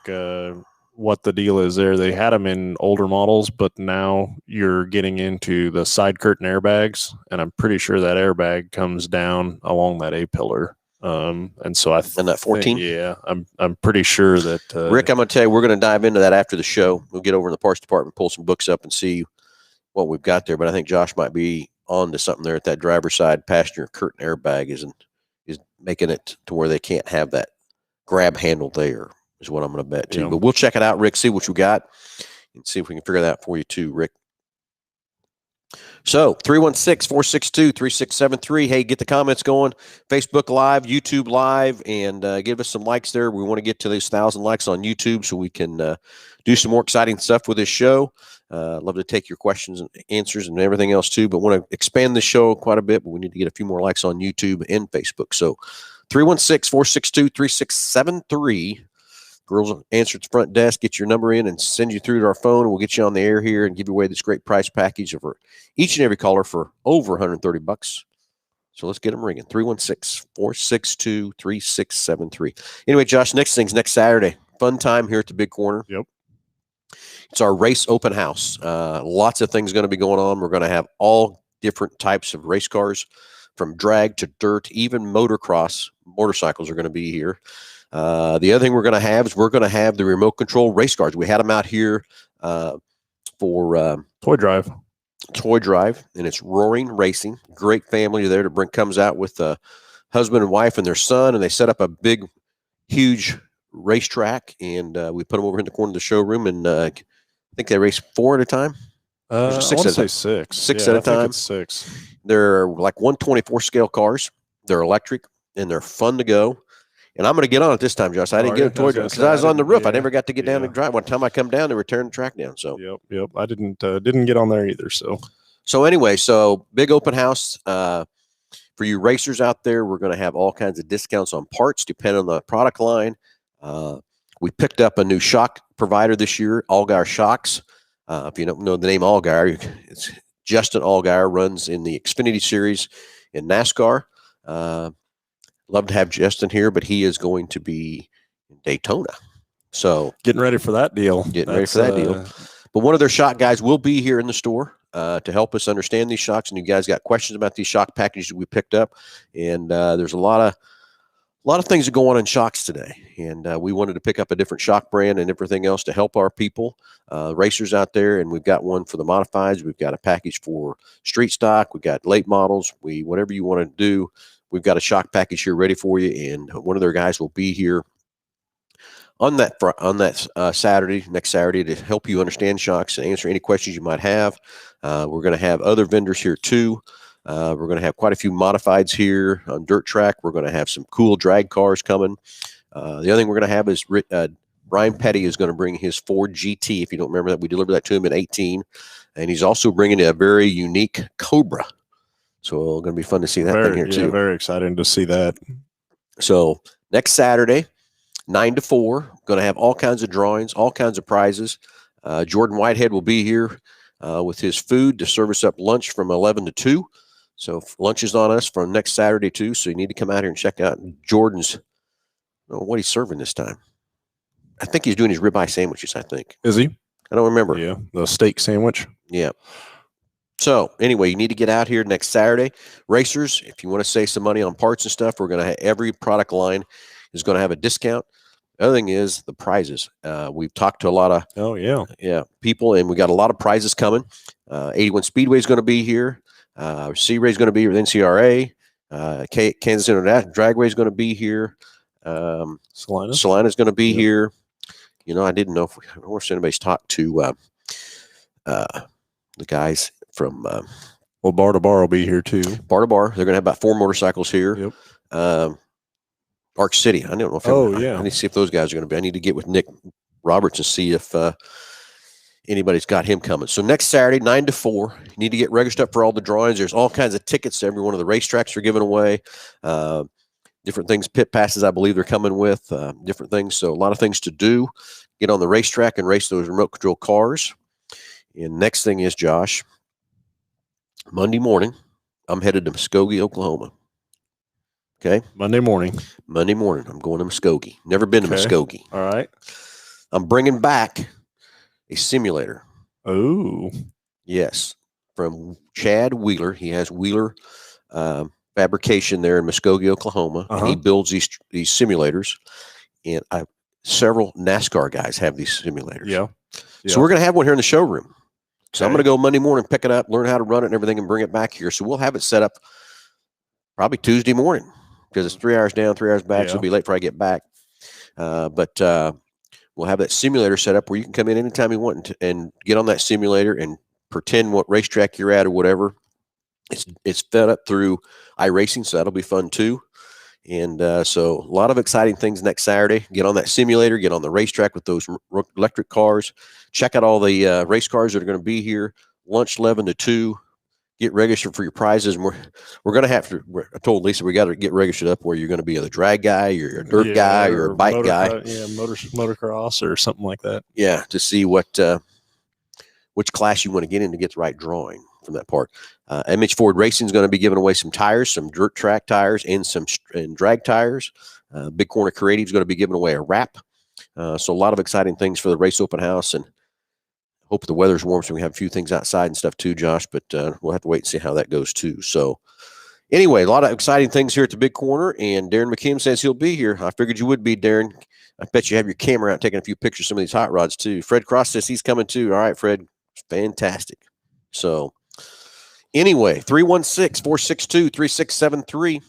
Speaker 2: what the deal is there, they had them in older models, but now you're getting into the side curtain airbags, and I'm pretty sure that airbag comes down along that A-pillar. And so and
Speaker 1: that 14?
Speaker 2: Yeah, I'm pretty sure that
Speaker 1: Rick, I'm going to tell you, we're going to dive into that after the show. We'll get over in the parts department, pull some books up and see what we've got there. But I think Josh might be on to something there at that driver's side passenger curtain airbag is making it to where they can't have that grab handle there, is what I'm going to bet too. Yeah. But we'll check it out, Rick, see what you got, and see if we can figure that out for you too, Rick. So 316-462-3673. Hey, get the comments going. Facebook Live, YouTube Live, and give us some likes there. We want to get to those 1,000 likes on YouTube so we can do some more exciting stuff with this show. Love to take your questions and answers and everything else too, but want to expand the show quite a bit, but we need to get a few more likes on YouTube and Facebook. So 316-462-3673. Girls will answer at the front desk, get your number in, and send you through to our phone. And we'll get you on the air here and give you away this great price package for each and every caller for over $130. So let's get them ringing. 316-462-3673. Anyway, Josh, next Saturday. Fun time here at the Big Corner.
Speaker 2: Yep.
Speaker 1: It's our race open house. Lots of things going to be going on. We're going to have all different types of race cars, from drag to dirt, even motocross. Motorcycles are going to be here. The other thing we're going to have is we're going to have the remote control race cars. We had them out here for
Speaker 2: Toy Drive,
Speaker 1: and it's Roaring Racing. Great family there to comes out with a husband and wife and their son, and they set up a big, huge racetrack, and we put them over in the corner of the showroom, and I think they race 4 at a time.
Speaker 2: I want to say 6.
Speaker 1: 6 at a time.
Speaker 2: 6.
Speaker 1: They're like 124 scale cars. They're electric, and they're fun to go. And I'm going to get on it this time, Josh. I didn't get a toy drive because I was on the roof. I never got to get down and drive. One time I come down, they were tearing the track down. So
Speaker 2: yep. I didn't get on there either.
Speaker 1: So anyway, big open house for you racers out there. We're going to have all kinds of discounts on parts depending on the product line. We picked up a new shock provider this year, Allgaier Shocks. If you don't know the name Allgaier, it's Justin Allgaier, runs in the Xfinity Series in NASCAR. Love to have Justin here, but he is going to be in Daytona. So
Speaker 2: getting ready for that deal.
Speaker 1: But one of their shock guys will be here in the store to help us understand these shocks. And you guys got questions about these shock packages we picked up. And there's a lot of things that go on in shocks today. And we wanted to pick up a different shock brand and everything else to help our people, racers out there. And we've got one for the modifieds. We've got a package for street stock. We've got late models. Whatever you want to do, we've got a shock package here ready for you. And one of their guys will be here on that Saturday, next Saturday, to help you understand shocks and answer any questions you might have. We're going to have other vendors here too. We're going to have quite a few modifieds here on dirt track. We're going to have some cool drag cars coming. The other thing we're going to have is Brian Petty is going to bring his Ford GT. If you don't remember that, we delivered that to him in 2018. And he's also bringing a very unique Cobra. So it's going to be fun to see that thing here too.
Speaker 2: Very exciting to see that.
Speaker 1: So next Saturday, 9 to 4, going to have all kinds of drawings, all kinds of prizes. Jordan Whitehead will be here with his food to serve us up lunch from 11 to 2. So lunch is on us from next Saturday too. So you need to come out here and check out Jordan's, what he's serving this time. I think he's doing his ribeye sandwiches, I think.
Speaker 2: Is he?
Speaker 1: I don't remember.
Speaker 2: Yeah, the steak sandwich.
Speaker 1: Yeah. So anyway, you need to get out here next Saturday. Racers, if you want to save some money on parts and stuff, we're going to have every product line is going to have a discount. The other thing is the prizes. We've talked to a lot of people, and we got a lot of prizes coming. 81 Speedway is going to be here. Sea Ray is going to be here with NCRA. Kansas International Dragway is going to be here. Salina is going to be here. I didn't know if anybody's talked to the guys from
Speaker 2: Bar to Bar will be here too.
Speaker 1: Bar to Bar. They're going to have about 4 motorcycles here.
Speaker 2: Yep.
Speaker 1: Arc City. I don't know if I need to see if those guys are going to be. I need to get with Nick Roberts and see if anybody's got him coming. So next Saturday, 9 to 4, you need to get registered up for all the drawings. There's all kinds of tickets to every one of the racetracks are giving away. Different things, pit passes, I believe they're coming with, different things. So a lot of things to do. Get on the racetrack and race those remote control cars. And next thing is, Josh, Monday morning, I'm headed to Muskogee, Oklahoma. Okay?
Speaker 2: Monday morning,
Speaker 1: I'm going to Muskogee. Never been to Muskogee.
Speaker 2: All right.
Speaker 1: I'm bringing back a simulator.
Speaker 2: Oh.
Speaker 1: Yes. From Chad Wheeler. He has Wheeler Fabrication there in Muskogee, Oklahoma. And he builds these simulators. And several NASCAR guys have these simulators.
Speaker 2: Yeah.
Speaker 1: So we're going to have one here in the showroom. So I'm going to go Monday morning, pick it up, learn how to run it and everything, and bring it back here. So we'll have it set up probably Tuesday morning because it's 3 hours down, 3 hours back. So it'll be late before I get back. But we'll have that simulator set up where you can come in anytime you want and get on that simulator and pretend what racetrack you're at or whatever. It's fed up through iRacing, so that'll be fun too. And so a lot of exciting things next Saturday. Get on that simulator, get on the racetrack with those electric cars. Check out all the race cars that are going to be here. Lunch 11 to 2. Get registered for your prizes. And we're going to have to, I told Lisa, we got to get registered up where you're going to be a drag guy, you're a dirt guy, or a bike guy.
Speaker 2: Motocross or something like that.
Speaker 1: Yeah, to see which class you want to get in to get the right drawing from that part. MH Ford Racing is going to be giving away some tires, some dirt track tires, and some drag tires. Big Corner Creative is going to be giving away a wrap. So a lot of exciting things for the race open house, and hope the weather's warm so we can have a few things outside and stuff too, Josh. But we'll have to wait and see how that goes too. So anyway, a lot of exciting things here at the Big Corner, and Darren McKim says he'll be here. I figured you would be, Darren. I bet you have your camera out taking a few pictures of some of these hot rods too. Fred Cross says he's coming too. All right, Fred, fantastic. So anyway, 316-462-3673.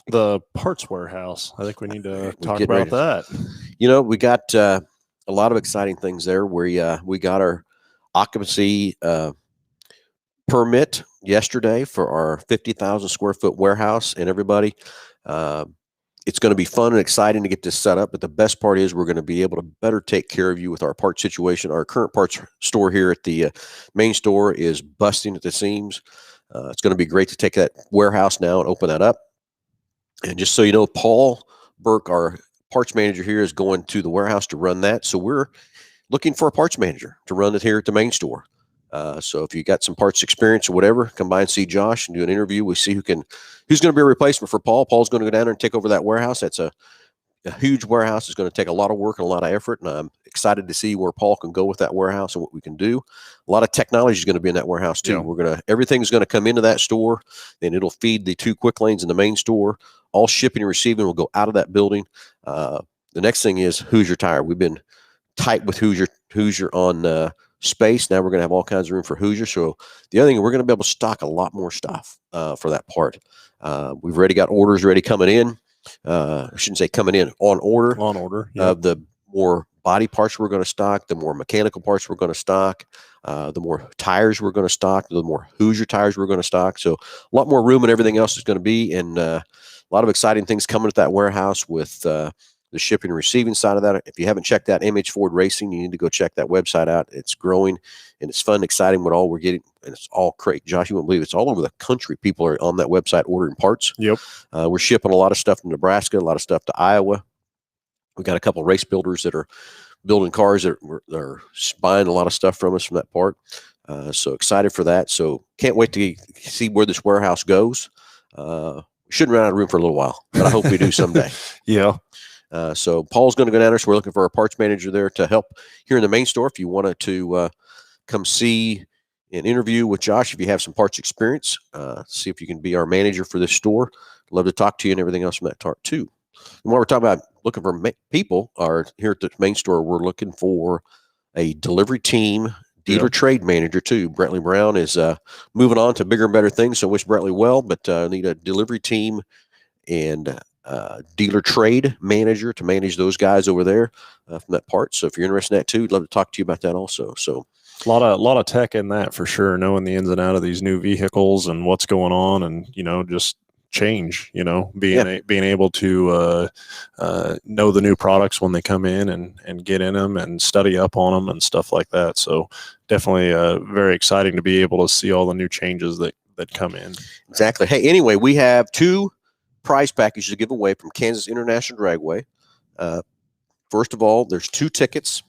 Speaker 2: The parts warehouse. I think we need to talk about that.
Speaker 1: We got a lot of exciting things there. We got our occupancy permit yesterday for our 50,000 square foot warehouse, and everybody. It's going to be fun and exciting to get this set up. But the best part is we're going to be able to better take care of you with our parts situation. Our current parts store here at the main store is busting at the seams. It's going to be great to take that warehouse now and open that up. And just so you know, Paul Burke, our parts manager here, is going to the warehouse to run that. So we're looking for a parts manager to run it here at the main store. So if you got some parts experience or whatever, come by and see Josh and do an interview. We see who's going to be a replacement for Paul. Paul's going to go down there and take over that warehouse. That's a huge warehouse. It's going to take a lot of work and a lot of effort, and I'm excited to see where Paul can go with that warehouse and what we can do. A lot of technology is going to be in that warehouse too. Yeah. Everything's going to come into that store, and it'll feed the 2 quick lanes in the main store. All shipping and receiving will go out of that building. The next thing is Hoosier Tire. We've been tight with Hoosier on space. Now we're going to have all kinds of room for Hoosier. So the other thing, we're going to be able to stock a lot more stuff for that part. We've already got orders ready coming in. I shouldn't say coming in, on order.
Speaker 2: On order.
Speaker 1: The more body parts we're going to stock, the more mechanical parts we're going to stock, the more tires we're going to stock, the more Hoosier tires we're going to stock. So a lot more room and everything else is going to be. And a lot of exciting things coming at that warehouse with the shipping and receiving side of that. If you haven't checked out MH Ford Racing, you need to go check that website out. It's growing and it's fun, exciting what all we're getting. And it's all great. Josh, you won't believe it's all over the country. People are on that website ordering parts.
Speaker 2: Yep.
Speaker 1: We're shipping a lot of stuff from Nebraska, a lot of stuff to Iowa. We got a couple of race builders that are building cars that are buying a lot of stuff from us from that part. So excited for that. So can't wait to see where this warehouse goes. Shouldn't run out of room for a little while, but I hope we do someday.
Speaker 2: Yeah.
Speaker 1: So Paul's going to go down there. So we're looking for a parts manager there to help here in the main store. If you wanted to come see an interview with Josh, if you have some parts experience, see if you can be our manager for this store. Love to talk to you and everything else from that part too. And while we're talking about looking for people, are here at the main store, we're looking for a delivery team, dealer trade manager too. Brentley Brown is moving on to bigger and better things, so wish Brentley well, but need a delivery team and dealer trade manager to manage those guys over there from that part. So if you're interested in that too, I'd love to talk to you about that also. So
Speaker 2: a lot of tech in that for sure, knowing the ins and outs of these new vehicles and what's going on, and just change, being able to know the new products when they come in and get in them and study up on them and stuff like that. So definitely very exciting to be able to see all the new changes that come in.
Speaker 1: Exactly. Hey, anyway, we have 2 prize packages to give away from Kansas International Dragway. First of all, there's 2 tickets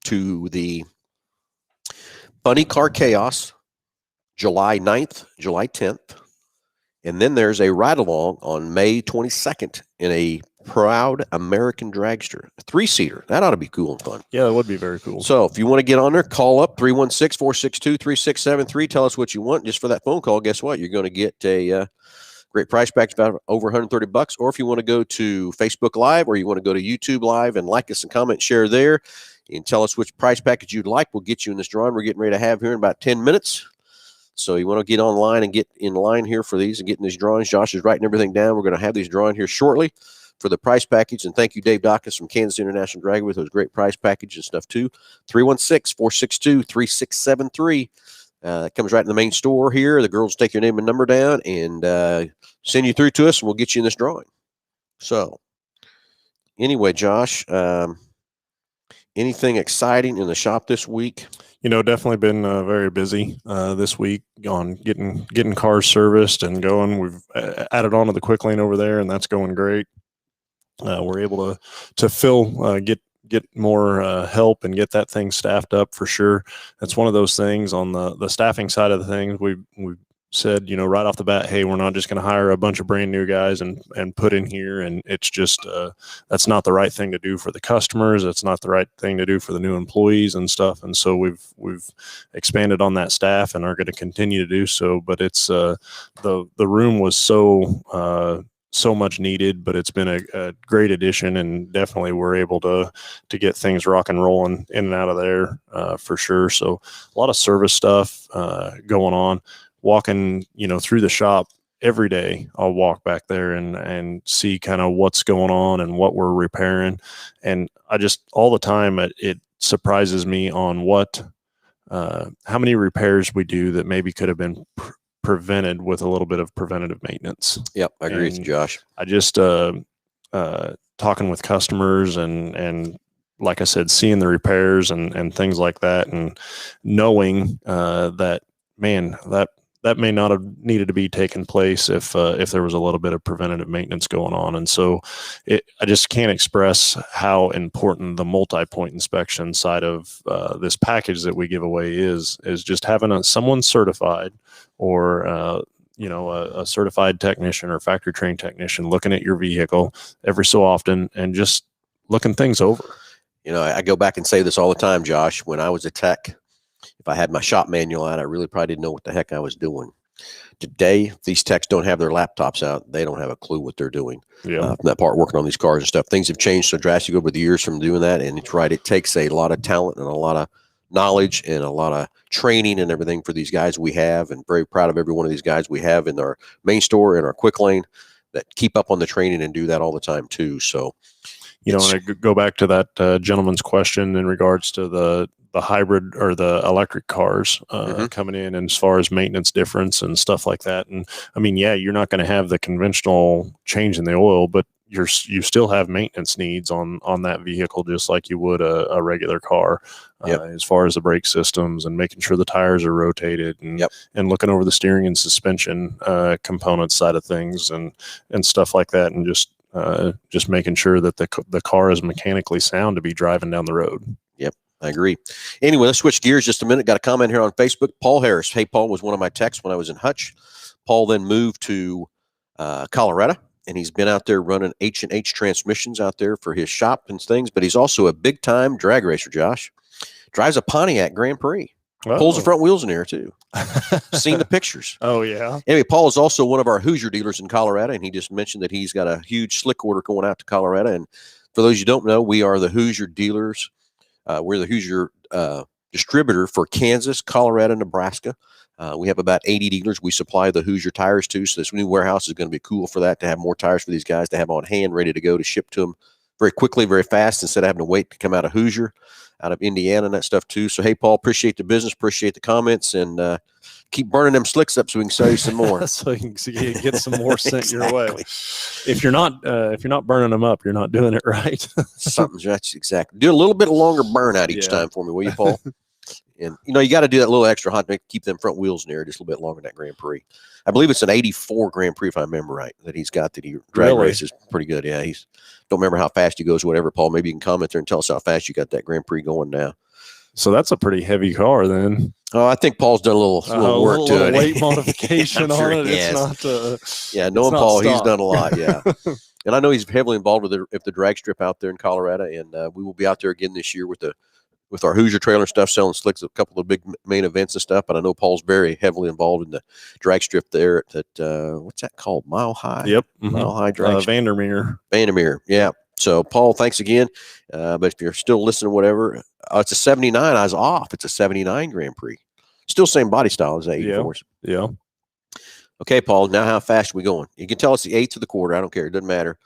Speaker 1: to the Funny Car Chaos, July 9th, July 10th. And then there's a ride-along on May 22nd in a Proud American Dragster, a 3-seater. That ought to be cool and fun.
Speaker 2: Yeah, that would be very cool.
Speaker 1: So if you want to get on there, call up 316-462-3673. Tell us what you want. Just for that phone call, guess what? You're going to get a great price package, about over $130. Or if you want to go to Facebook Live or you want to go to YouTube Live and like us and comment, share there, and tell us which price package you'd like, we'll get you in this drawing we're getting ready to have here in about 10 minutes. So you want to get online and get in line here for these and getting these drawings. Josh is writing everything down. We're going to have these drawing here shortly for the price package. And thank you, Dave Dawkins from Kansas International Dragway, with those great price packages and stuff too. 316-462-3673. It comes right in the main store here. The girls take your name and number down and send you through to us, and we'll get you in this drawing. So anyway, Josh, anything exciting in the shop this week?
Speaker 2: Definitely been very busy this week on getting cars serviced and going. We've added on to the quick lane over there, and that's going great. We're able to fill, get more help and get that thing staffed up for sure. That's one of those things on the staffing side of the things. We've said, right off the bat, hey, we're not just going to hire a bunch of brand new guys and put in here. And it's just, that's not the right thing to do for the customers. It's not the right thing to do for the new employees and stuff. And so we've expanded on that staff and are going to continue to do so. But it's, the room was so much needed, but it's been a great addition, and definitely we're able to get things rock and rolling in and out of there for sure. So a lot of service stuff going on. Walking, through the shop every day, I'll walk back there and see kind of what's going on and what we're repairing. And I just, all the time, it surprises me on how many repairs we do that maybe could have been prevented with a little bit of preventative maintenance.
Speaker 1: Yep, I agree with you, Josh.
Speaker 2: I just, talking with customers and like I said, seeing the repairs and things like that, and knowing that, man, that may not have needed to be taking place if there was a little bit of preventative maintenance going on. And so I just can't express how important the multi-point inspection side of this package that we give away is just having someone certified or, a certified technician or factory trained technician looking at your vehicle every so often and just looking things over.
Speaker 1: I go back and say this all the time, Josh. When I was a tech, if I had my shop manual out, I really probably didn't know what the heck I was doing. Today, these techs don't have their laptops out. They don't have a clue what they're doing.
Speaker 2: Yeah.
Speaker 1: From that part, working on these cars and stuff. Things have changed so drastically over the years from doing that. And it's right. It takes a lot of talent and a lot of knowledge and a lot of training and everything for these guys we have. And very proud of every one of these guys we have in our main store, in our quick lane, that keep up on the training and do that all the time too. So,
Speaker 2: and I go back to that gentleman's question in regards to the hybrid or the electric cars coming in, and as far as maintenance difference and stuff like that. And I mean, yeah, you're not going to have the conventional change in the oil, but you still have maintenance needs on that vehicle, just like you would a regular car, as far as the brake systems and making sure the tires are rotated and looking over the steering and suspension component side of things and stuff like that. And just making sure that the car is mechanically sound to be driving down the road.
Speaker 1: Yep, I agree. Anyway, let's switch gears just a minute. Got a comment here on Facebook. Paul Harris. Hey, Paul was one of my techs when I was in Hutch. Paul then moved to Colorado, and he's been out there running H&H transmissions out there for his shop and things, but he's also a big-time drag racer, Josh. Drives a Pontiac Grand Prix. Pulls the front wheels in there too. Seen the pictures.
Speaker 2: Oh yeah.
Speaker 1: Anyway, Paul is also one of our Hoosier dealers in Colorado, and he just mentioned that he's got a huge slick order going out to Colorado. And for those you don't know, we are the Hoosier dealers. We're the Hoosier distributor for Kansas, Colorado, Nebraska. We have about 80 dealers we supply the Hoosier tires to. So this new warehouse is going to be cool for that, to have more tires for these guys to have on hand, ready to go, to ship to them very quickly, very fast, instead of having to wait to come out of Hoosier, out of Indiana and that stuff too. So, hey, Paul, appreciate the business, appreciate the comments, and keep burning them slicks up so we can sell you some more.
Speaker 2: So you can get some more sent your way. If you're not burning them up, you're not doing it right.
Speaker 1: That's exactly. Do a little bit longer burnout each time for me, will you, Paul? And, you got to do that little extra hot to keep them front wheels in there just a little bit longer in that Grand Prix. I believe it's an 84 Grand Prix, if I remember right, that he's got, that he drag races pretty good. Yeah, don't remember how fast he goes, whatever, Paul. Maybe you can comment there and tell us how fast you got that Grand Prix going now.
Speaker 2: So that's a pretty heavy car then.
Speaker 1: Oh, I think Paul's done a little work to it.
Speaker 2: Weight modification
Speaker 1: sure
Speaker 2: on it.
Speaker 1: It's not. Knowing Paul, he's done a lot. Yeah. And I know he's heavily involved with the drag strip out there in Colorado, and we will be out there again this year with our Hoosier trailer stuff, selling slicks, a couple of big main events and stuff. But I know Paul's very heavily involved in the drag strip there at what's that called? Mile High?
Speaker 2: Yep.
Speaker 1: Mile High drag strip.
Speaker 2: Vandermeer.
Speaker 1: Yeah. So, Paul, thanks again. But if you're still listening, whatever, it's a 79. I was off. It's a 79 Grand Prix. Still same body style as 84s.
Speaker 2: Yeah.
Speaker 1: Okay, Paul, now how fast are we going? You can tell us the eighth of the quarter. I don't care. It doesn't matter.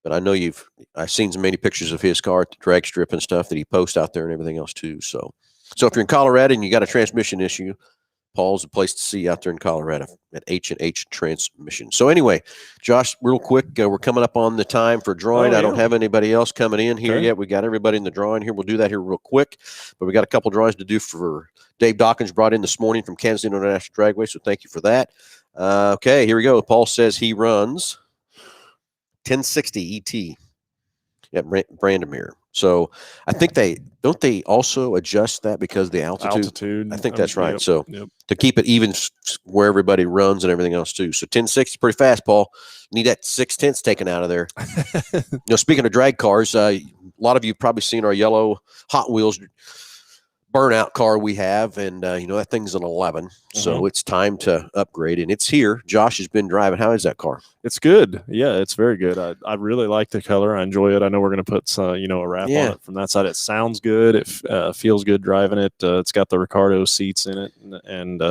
Speaker 1: But I know I've seen so many pictures of his car at the drag strip and stuff that he posts out there and everything else too. So if you're in Colorado and you got a transmission issue, Paul's the place to see out there in Colorado at H&H Transmission. So anyway, Josh, real quick, we're coming up on the time for drawing. I don't have anybody else coming in here yet. We got everybody in the drawing here. We'll do that here real quick, but we got a couple drawings to do for Dave Dawkins, brought in this morning from Kansas International Dragway. So thank you for that. Okay, here we go. Paul says he runs 1060 ET at Brandomere. So I think they also adjust that because of the altitude. I think that's right.
Speaker 2: Yep,
Speaker 1: so to keep it even where everybody runs and everything else too. So 1060 is pretty fast, Paul. You need that 6/10 taken out of there. Speaking of drag cars, a lot of you have probably seen our yellow Hot Wheels burnout car we have, and that thing's an 11, so it's time to upgrade, and it's here. Josh has been driving. How is that car?
Speaker 2: It's good. Yeah, it's very good. I really like the color. I enjoy it. I know we're going to put some, a wrap on it from that side. It sounds good. It feels good driving it. It's got the Ricardo seats in it, and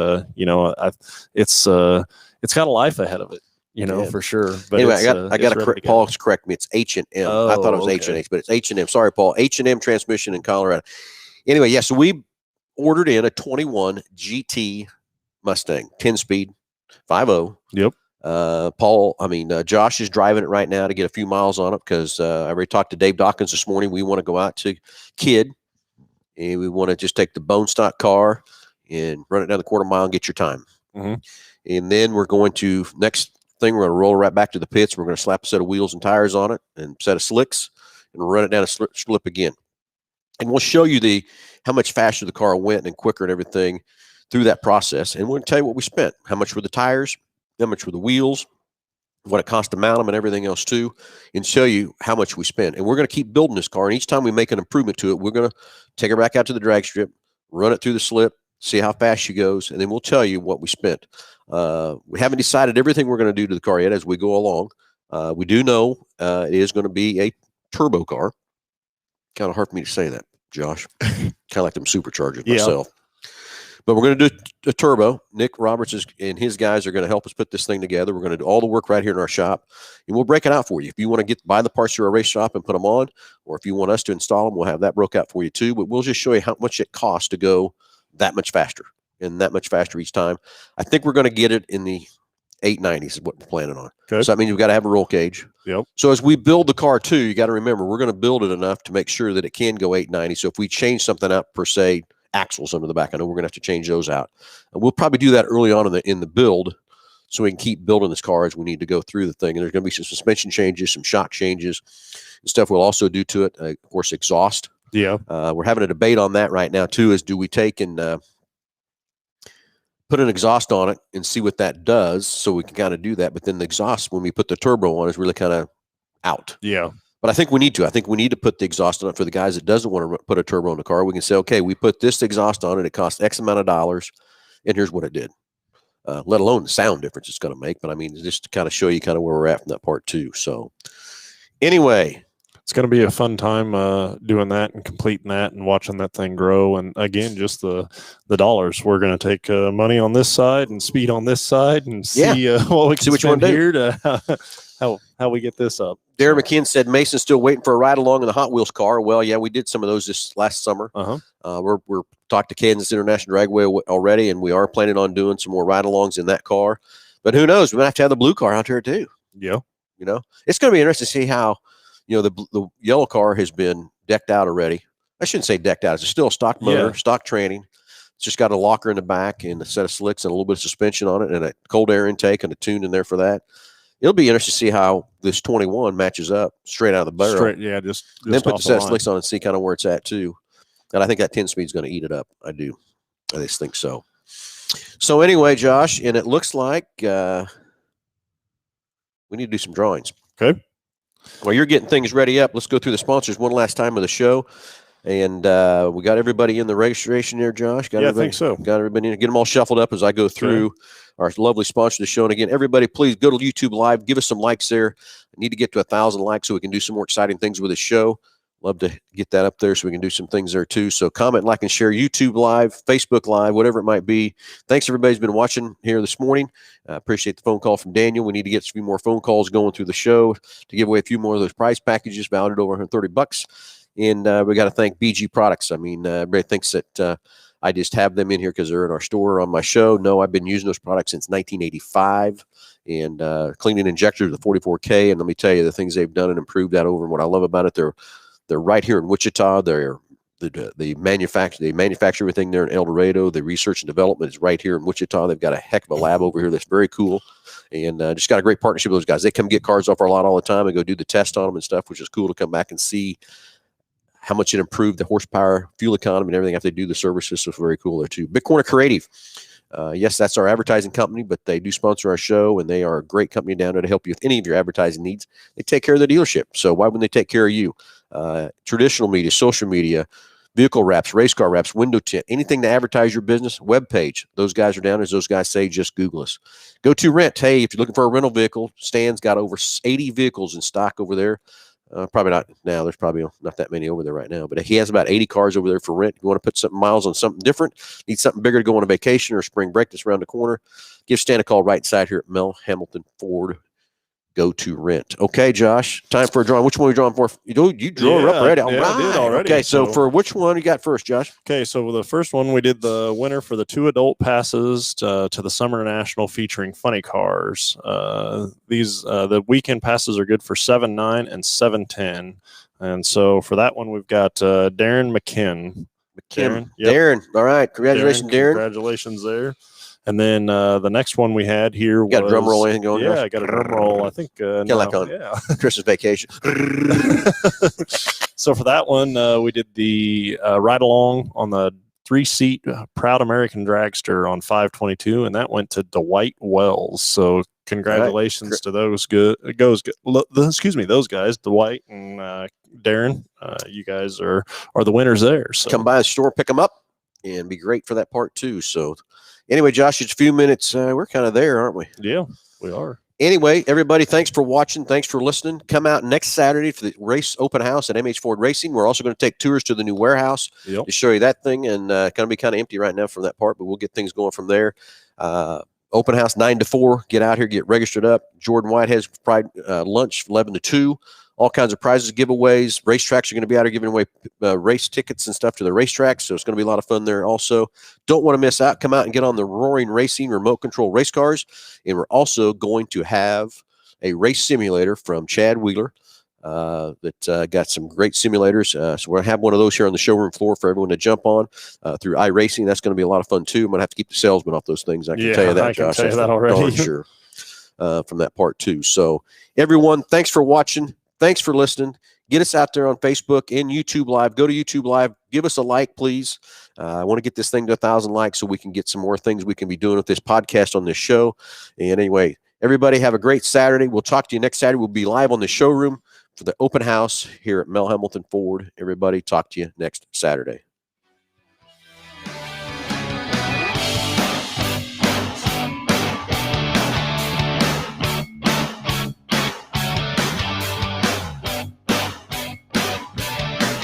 Speaker 2: it's got a life ahead of it. For sure. But
Speaker 1: anyway, I got to Paul's correct me. It's H&M. I thought it was H&H, but it's H&M. Sorry, Paul. H&M Transmission in Colorado. Anyway, so we ordered in a 21 GT Mustang, 10-speed, 5.0.
Speaker 2: Yep.
Speaker 1: Josh is driving it right now to get a few miles on it because I already talked to Dave Dawkins this morning. We want to go out to Kidd, and we want to just take the bone stock car and run it down the quarter mile and get your time. And then we're going to, next thing, we're going to roll right back to the pits. We're going to slap a set of wheels and tires on it and a set of slicks and run it down a slip again. And we'll show you how much faster the car went and quicker and everything through that process. And we're going to tell you what we spent, how much were the tires, how much were the wheels, what it cost to mount them and everything else too, and show you how much we spent. And we're going to keep building this car. And each time we make an improvement to it, we're going to take her back out to the drag strip, run it through the slip, see how fast she goes, and then we'll tell you what we spent. We haven't decided everything we're going to do to the car yet as we go along. We do know it is going to be a turbo car. Kind of hard for me to say that, Josh. Kind of like them superchargers myself. But we're going to do a turbo. Nick Roberts and his guys are going to help us put this thing together. We're going to do all the work right here in our shop, and we'll break it out for you. If you want to buy the parts through our race shop and put them on, or if you want us to install them, we'll have that broke out for you too. But we'll just show you how much it costs to go that much faster and that much faster each time. I think we're going to get it in the 890s is what we're planning on.
Speaker 2: Okay.
Speaker 1: So that means we've got to have a roll cage.
Speaker 2: Yep.
Speaker 1: So as we build the car too, you got to remember, we're going to build it enough to make sure that it can go 890. So if we change something out, per se, axles under the back, I know we're going to have to change those out. And we'll probably do that early on in the build so we can keep building this car as we need to go through the thing. And there's going to be some suspension changes, some shock changes and stuff we'll also do to it. Of course, exhaust.
Speaker 2: Yeah.
Speaker 1: We're having a debate on that right now too, is do we take and put an exhaust on it and see what that does, so we can kind of do that. But then the exhaust, when we put the turbo on, is really kind of out.
Speaker 2: Yeah.
Speaker 1: But I think we need to. I think we need to put the exhaust on it for the guys that doesn't want to put a turbo on the car. We can say, okay, we put this exhaust on it. It cost X amount of dollars, and here's what it did. Let alone the sound difference it's going to make. But I mean, just to kind of show you kind of where we're at from that part too. So anyway,
Speaker 2: it's going to be a fun time doing that and completing that and watching that thing grow. And again, just the dollars. We're going to take money on this side and speed on this side and see what we can
Speaker 1: which one
Speaker 2: here to how we get this up.
Speaker 1: Darren McKinn said Mason's still waiting for a ride along in the Hot Wheels car. Well, yeah, we did some of those this last summer. We're talked to Kansas International Dragway already, and we are planning on doing some more ride-alongs in that car. But who knows? We might have to have the blue car out here too.
Speaker 2: Yeah,
Speaker 1: it's going to be interesting to see how the yellow car has been decked out already. I shouldn't say decked out. It's still a stock motor, stock training. It's just got a locker in the back and a set of slicks and a little bit of suspension on it and a cold air intake and a tune in there for that. It'll be interesting to see how this 21 matches up straight out of the barrel.
Speaker 2: Just
Speaker 1: then put the set of slicks on and see kind of where it's at too. And I think that 10 speed is going to eat it up. I do. I just think so. So anyway, Josh, and it looks like we need to do some drawings.
Speaker 2: Okay.
Speaker 1: While you're getting things ready up, let's go through the sponsors one last time of the show. And we got everybody in the registration there, Josh.
Speaker 2: I think so.
Speaker 1: Got everybody in. Get them all shuffled up as I go through our lovely sponsor of the show. And again, everybody, please go to YouTube Live. Give us some likes there. I need to get to 1,000 likes so we can do some more exciting things with the show. Love to get that up there so we can do some things there too. So comment, like, and share YouTube Live, Facebook Live, whatever it might be. Thanks, everybody's been watching here this morning. Appreciate the phone call from Daniel. We need to get a few more phone calls going through the show to give away a few more of those prize packages valued at over $130. And we got to thank BG Products. I mean, everybody thinks that I just have them in here because they're in our store on my show. No, I've been using those products since 1985. And cleaning injector to the 44K. And let me tell you, the things they've done and improved that over. And what I love about it, they're right here in Wichita. They're the manufacture everything there in El Dorado. The research and development is right here in Wichita. They've got a heck of a lab over here that's very cool, and just got a great partnership with those guys. They come get cars off our lot all the time and go do the test on them and stuff, which is cool to come back and see how much it improved the horsepower, fuel economy, and everything after they do the services. So it's very cool there too. Big Corner Creative. Yes, that's our advertising company, but they do sponsor our show, and they are a great company down there to help you with any of your advertising needs. They take care of the dealership. So why wouldn't they take care of you? Traditional media, social media, vehicle wraps, race car wraps, window tint, anything to advertise your business, web page. Those guys are down there. As those guys say, just Google us. Go to Rent. Hey, if you're looking for a rental vehicle, Stan's got over 80 vehicles in stock over there. Probably not now. There's probably not that many over there right now, but he has about 80 cars over there for rent. If you want to put some miles on something different, need something bigger to go on a vacation or spring break that's around the corner, give Stan a call right side here at Mel Hambelton Ford. Go to Rent. Okay, Josh, time for a drawing. Which one are we drawing for? You drew her up already. All right.
Speaker 2: I did already.
Speaker 1: Okay, so for which one you got first, Josh?
Speaker 2: Okay, so the first one, we did the winner for the 2 adult passes to the Summer National featuring funny cars. The weekend passes are good for 7-9 and 7-10. And so for that one, we've got Darren McKinn.
Speaker 1: Darren. All right. Congratulations, Darren.
Speaker 2: Congratulations there. And then the next one we had here
Speaker 1: got a drum roll anything going on?
Speaker 2: Yeah, I got a drum roll. I think
Speaker 1: like on Christmas vacation.
Speaker 2: So for that one, we did the ride along on the 3-seat Proud American Dragster on 522, and that went to Dwight Wells. So congratulations to those those guys, Dwight and Darren. You guys are the winners there. So
Speaker 1: come by the store, pick them up, and be great for that part too. So anyway, Josh, it's a few minutes. We're kind of there, aren't we?
Speaker 2: Yeah, we are.
Speaker 1: Anyway, everybody, thanks for watching. Thanks for listening. Come out next Saturday for the race open house at MH Ford Racing. We're also going to take tours to the new warehouse to show you that thing. And going to be kind of empty right now from that part, but we'll get things going from there. Open house 9 to 4. Get out here, get registered up. Jordan Whitehead's Pride lunch 11 to 2. All kinds of prizes, giveaways. Racetracks are going to be out here giving away race tickets and stuff to the racetracks, so it's going to be a lot of fun there also. Don't want to miss out. Come out and get on the Roaring Racing remote control race cars. And we're also going to have a race simulator from Chad Wheeler that got some great simulators. So we're going to have one of those here on the showroom floor for everyone to jump on through iRacing. That's going to be a lot of fun too. I'm going to have to keep the salesman off those things. I can tell you that, Josh.
Speaker 2: I can tell you that already.
Speaker 1: Sure. From that part too. So everyone, thanks for watching. Thanks for listening. Get us out there on Facebook and YouTube Live. Go to YouTube Live. Give us a like, please. I want to get this thing to 1,000 likes so we can get some more things we can be doing with this podcast on this show. And anyway, everybody have a great Saturday. We'll talk to you next Saturday. We'll be live on the showroom for the open house here at Mel Hambelton Ford. Everybody, talk to you next Saturday.